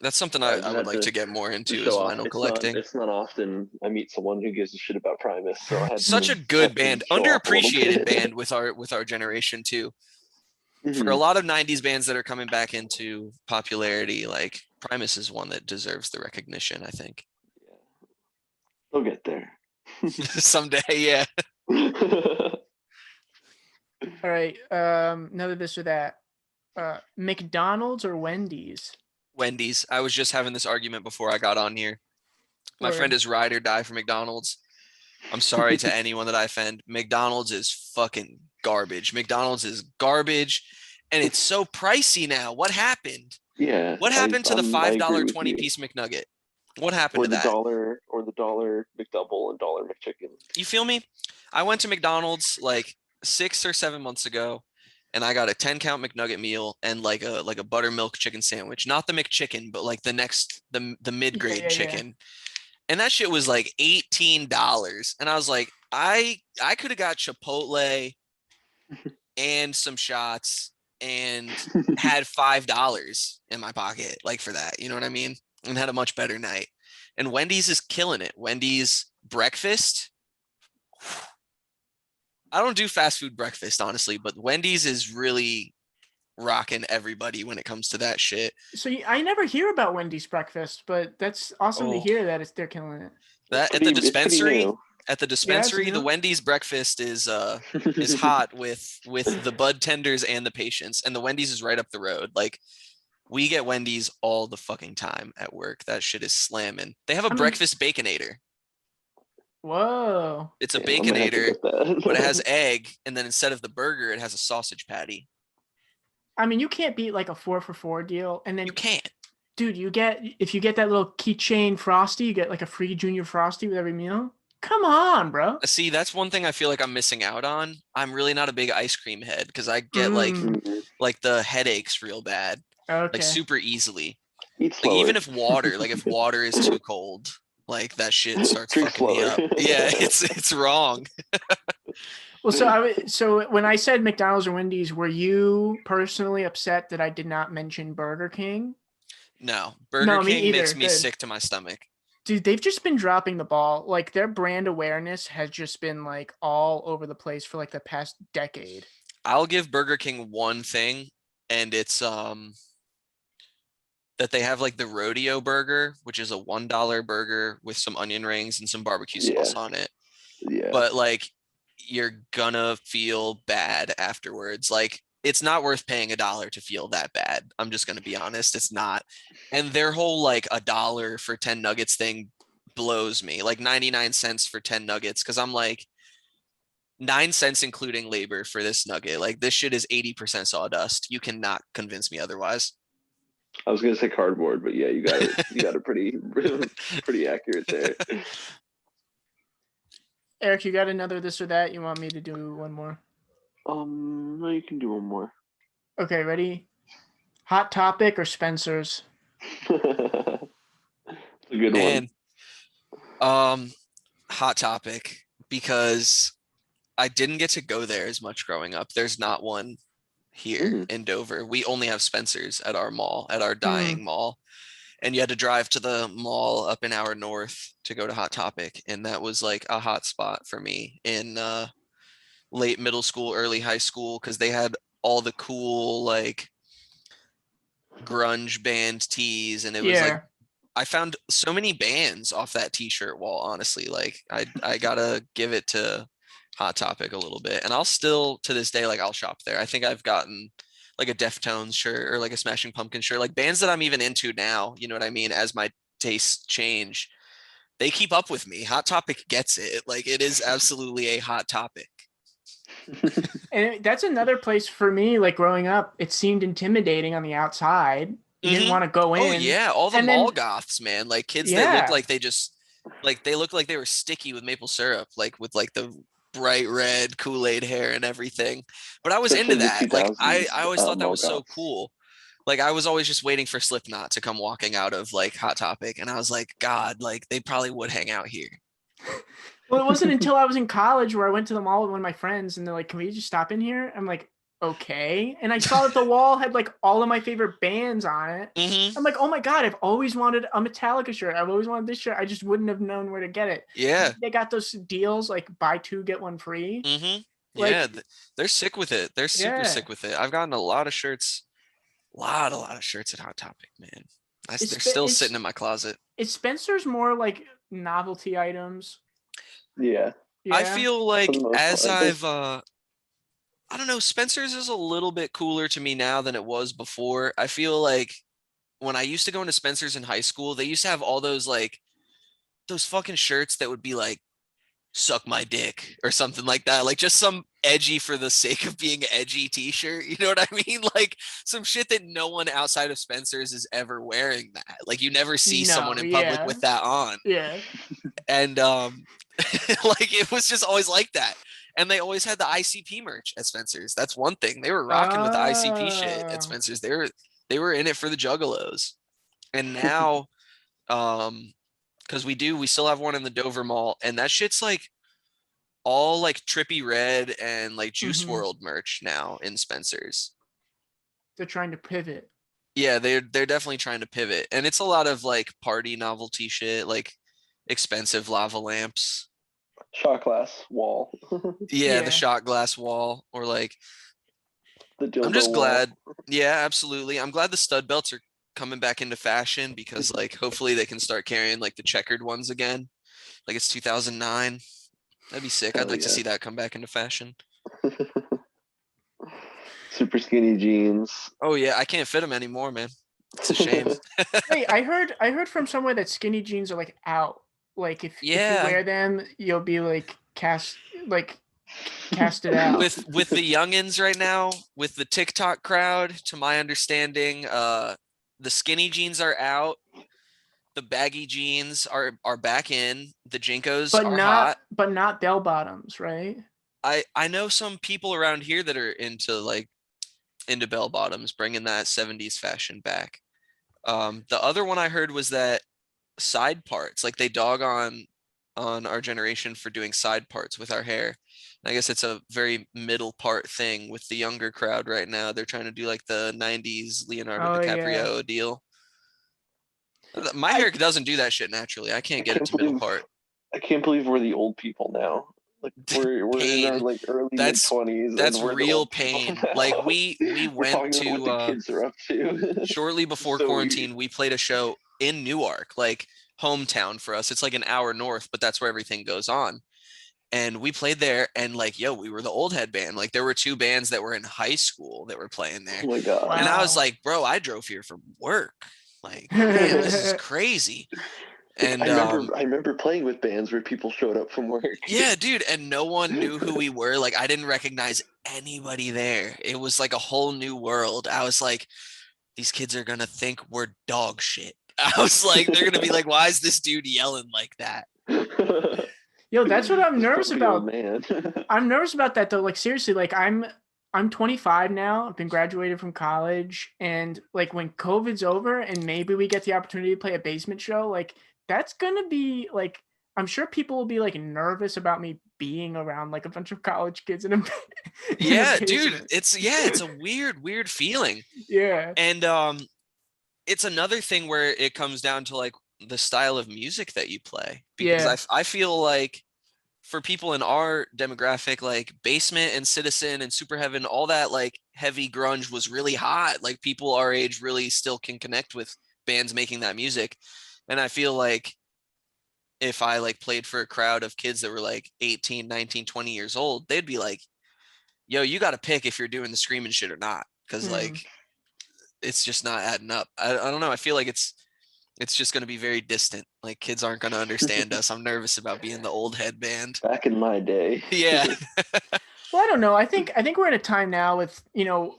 That's something I I just would had like to get more into is vinyl collecting. It's not often I meet someone who gives a shit about Primus, so I had Such a to good band, show off a little underappreciated bit. band with our generation too. For a lot of 90s bands that are coming back into popularity, like Primus is one that deserves the recognition, I think. They'll get there. Someday, yeah. All right. Another this or that. McDonald's or Wendy's? Wendy's. I was just having this argument before I got on here. My friend is ride or die for McDonald's. I'm sorry to anyone that I offend. McDonald's is fucking garbage. McDonald's is garbage, and it's so pricey now. What happened? Yeah. What happened to the I agree $5 with 20-piece McNugget? What happened or to the that? dollar McDouble and $1 McChicken. You feel me? I went to McDonald's like 6 or 7 months ago, and I got a 10-count McNugget meal and like a buttermilk chicken sandwich. Not the McChicken, but like the mid-grade chicken. And that shit was like $18. And I was like, I could have got Chipotle and some shots and had $5 in my pocket, like for that. You know what I mean? And had a much better night. And Wendy's is killing it. Wendy's breakfast. I don't do fast food breakfast, honestly, but Wendy's is really rocking everybody when it comes to that shit. So I never hear about Wendy's breakfast, but that's awesome to hear that they're killing it. That at the dispensary, the Wendy's breakfast is hot with the bud tenders and the patients, and the Wendy's is right up the road. Like we get Wendy's all the fucking time at work. That shit is slamming. They have a breakfast baconator. Whoa. It's a baconator, but it has egg, and then instead of the burger, it has a sausage patty. I mean, you can't beat like a 4-for-4 deal, and then you can't. Dude, if you get that little keychain Frosty, you get like a free Junior Frosty with every meal. Come on, bro. See, that's one thing I feel like I'm missing out on. I'm really not a big ice cream head because I get like the headaches real bad, like super easily. Like, even if water is too cold, like that shit starts fucking me up. Yeah, it's wrong. Well, so when I said McDonald's or Wendy's, were you personally upset that I did not mention Burger King? No, Burger King makes me sick to my stomach. Dude, they've just been dropping the ball. Like their brand awareness has just been like all over the place for like the past decade. I'll give Burger King one thing, and it's that they have like the rodeo burger, which is a $1 burger with some onion rings and some barbecue sauce on it. Yeah. But like you're gonna feel bad afterwards. Like it's not worth paying $1 to feel that bad. I'm just gonna be honest, it's not. And their whole like $1 for 10 nuggets thing blows me. Like 99 cents for 10 nuggets, because I'm like 9 cents including labor for this nugget. Like this shit is 80% sawdust. You cannot convince me otherwise. I was gonna say cardboard, but yeah, you got it pretty accurate there. Eric, you got another this or that? You want me to do one more? No, you can do one more. Okay, ready? Hot Topic or Spencer's? A good one. Hot Topic, because I didn't get to go there as much growing up. There's not one here in Dover. We only have Spencer's at our mall, at our dying mall. And you had to drive to the mall up an hour north to go to Hot Topic. And that was like a hot spot for me in late middle school, early high school, because they had all the cool like grunge band tees. And it was like, I found so many bands off that t-shirt wall, honestly. Like I gotta give it to Hot Topic a little bit. And I'll still, to this day, like I'll shop there. I think I've gotten like a Deftones shirt or like a Smashing Pumpkins shirt, like bands that I'm even into now, you know what I mean, as my tastes change. they keep up with me. Hot Topic gets it. Like, it is absolutely a hot topic. And that's another place for me, like growing up, it seemed intimidating on the outside. You didn't want to go in. Oh yeah, all the And mall then- goths, man. Like kids that looked like they looked like they were sticky with maple syrup, like with like the bright red Kool-Aid hair and everything. But I was Especially into the that. Like I 2000s, always thought that mall was so goths. cool. Like I was always just waiting for Slipknot to come walking out of like Hot Topic, and I was like, God, like they probably would hang out here. Well, it wasn't until I was in college where I went to the mall with one of my friends, and they're like, "Can we just stop in here?" I'm like, "Okay." And I saw that the wall had like all of my favorite bands on it. Mm-hmm. I'm like, "Oh my god! I've always wanted a Metallica shirt. I've always wanted this shirt. I just wouldn't have known where to get it." Yeah. They got those deals like buy two get one free. Mm-hmm. Like- Yeah, they're sick with it. They're super Yeah. sick with it. I've gotten a lot of shirts, a lot of shirts at Hot Topic, man. They're still sitting in my closet. Is Spencer's more like novelty items? Yeah. Yeah. I feel like the most as part. I've I don't know, Spencer's is a little bit cooler to me now than it was before. I feel like when I used to go into Spencer's in high school, they used to have all those like those fucking shirts that would be like suck my dick or something like that, like just some edgy for the sake of being edgy t-shirt, you know what I mean? Like some shit that no one outside of Spencer's is ever wearing. That like you never see someone in public with that on. Yeah. And like it was just always like that. And they always had the ICP merch at Spencer's. That's one thing. They were rocking with the ICP shit at Spencer's. They were in it for the juggalos. And now because we still have one in the Dover Mall, and that shit's like all like Trippy Red and like Juice World merch now in Spencer's. They're trying to pivot. Yeah, they're definitely trying to pivot, and it's a lot of like party novelty shit, like expensive lava lamps, Shot glass wall. yeah, the Yeah. shot glass wall, or like The dildo I'm just wall. glad. Yeah, absolutely. I'm glad the stud belts are coming back into fashion because like hopefully they can start carrying like the checkered ones again. Like it's 2009. That'd be sick. I'd Hell like to yeah. see that come back into fashion. Super skinny jeans. Oh yeah, I can't fit them anymore, man. It's a shame. Wait, I heard from somewhere that skinny jeans are like out. Like if you Yeah. wear them, you'll be like casted out. With the youngins right now, with the TikTok crowd, to my understanding, the skinny jeans are out. The baggy jeans are back in. The Jinkos but are not hot. but not bell bottoms, right? I know some people around here that are into bell bottoms, bringing that 70s fashion back. The other one I heard was that side parts, like they dog on our generation for doing side parts with our hair. I guess it's a very middle part thing with the younger crowd right now. They're trying to do like the 90s Leonardo Oh, DiCaprio deal. My hair doesn't do that shit naturally. I can't get it to middle part. I can't believe we're the old people now. Like we're in our like early That's- mid-20s. That's and we're the real old people pain. now. Like we We're went talking about what the to kids are up to. shortly before So quarantine, we played a show in Newark, like hometown for us. It's like an hour north, but that's where everything goes on. And we played there, and like, yo, we were the old head band. Like there were two bands that were in high school that were playing there. Oh my god. Wow. And I was like, bro, I drove here for work. Like, man, this is crazy. And I remember playing with bands where people showed up from work. yeah, dude, and no one knew who we were. Like I didn't recognize anybody there. It was like a whole new world. I was like, these kids are gonna think we're dog shit. I was like, they're gonna be like, why is this dude yelling like that? Yo, that's what I'm nervous Grumpy old about. man. I'm nervous about that though. Like seriously, like I'm 25 now. I've been graduated from college, and like when COVID's over and maybe we get the opportunity to play a basement show, like that's gonna be like I'm sure people will be like nervous about me being around like a bunch of college kids in a Yeah, basement. dude, it's a weird feeling. Yeah. And it's another thing where it comes down to like the style of music that you play. Because Yeah. I feel like for people in our demographic, like Basement and Citizen and Super Heaven, all that like heavy grunge was really hot. Like people our age really still can connect with bands making that music. And I feel like if I like played for a crowd of kids that were like 18, 19, 20 years old, they'd be like, yo, you got to pick if you're doing the screaming shit or not. Cause like, it's just not adding up. I don't know. I feel like it's It's just going to be very distant. Like, kids aren't going to understand us. I'm nervous about being the old headband. Back in my day. Yeah. Well, I don't know. I think we're in a time now with,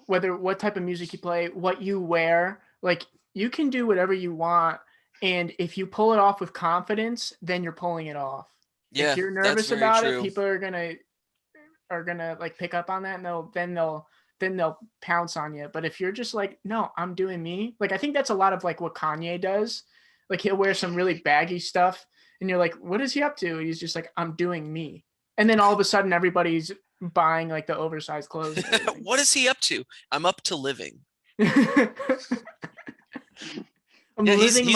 whether what type of music you play, what you wear, like you can do whatever you want. And if you pull it off with confidence, then you're pulling it off. Yeah, if you're that's nervous very about true. it, people are gonna like pick up on that, and they'll pounce on you. But if you're just like, no, I'm doing me, like I think that's a lot of like what Kanye does. Like he'll wear some really baggy stuff, and you're like, what is he up to? And he's just like, I'm doing me. And then all of a sudden, everybody's buying like the oversized clothes. What is he up to? I'm up to living. He's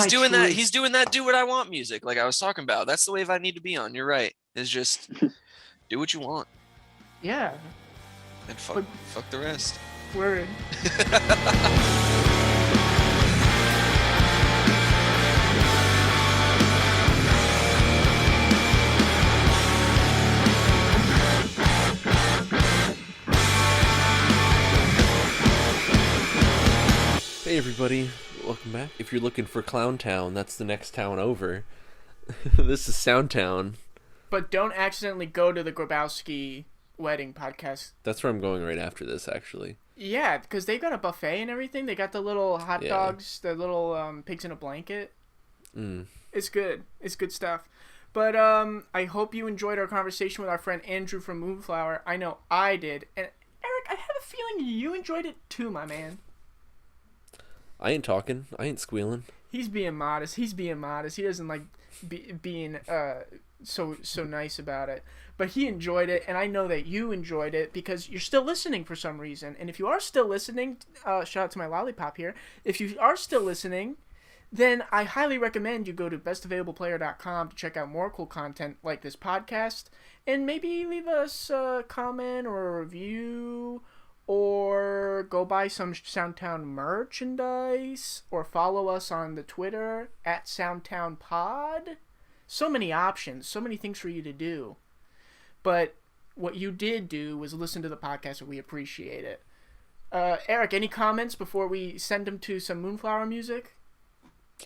doing that. He's doing that. Do what I want music, like I was talking about. That's the wave I need to be on. You're right. Is just do what you want. Yeah. And fuck the rest. Word. Hey everybody, welcome back. If you're looking for Clown Town, that's the next town over. This is Soundtown. But don't accidentally go to the Grabowski wedding podcast. That's where I'm going right after this, actually. Yeah, because they got a buffet and everything. They got the little hot dogs, the little pigs in a blanket. It's good. It's good stuff. But I hope you enjoyed our conversation with our friend Andrew from Moonflower. I know I did. And Eric, I have a feeling you enjoyed it too, my man. I ain't talking. I ain't squealing. He's being modest. He doesn't like being so nice about it. But he enjoyed it, and I know that you enjoyed it because you're still listening for some reason. And if you are still listening, shout out to my lollipop here. If you are still listening, then I highly recommend you go to bestaavailableplayer.com to check out more cool content like this podcast, and maybe leave us a comment or a review, or go buy some Soundtown merchandise, or follow us on the Twitter at SoundtownPod. So many options, so many things for you to do. But what you did do was listen to the podcast, and we appreciate it. Eric, any comments before we send them to some Moonflower music?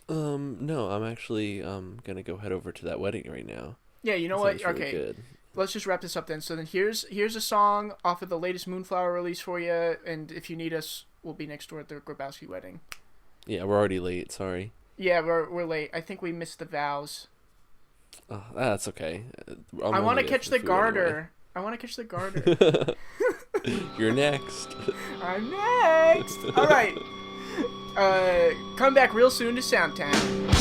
No, I'm actually gonna go head over to that wedding right now. Yeah, you know what? Really okay. Good. Let's just wrap this up then. So then here's a song off of the latest Moonflower release for you, and if you need us, we'll be next door at the Grabowski wedding. Yeah, we're already late, sorry. Yeah, we're late. I think we missed the vows. Oh, that's okay. I want to catch the garter. Anyway. I want to catch the garter. You're next. I'm next. All right. Come back real soon to Soundtown.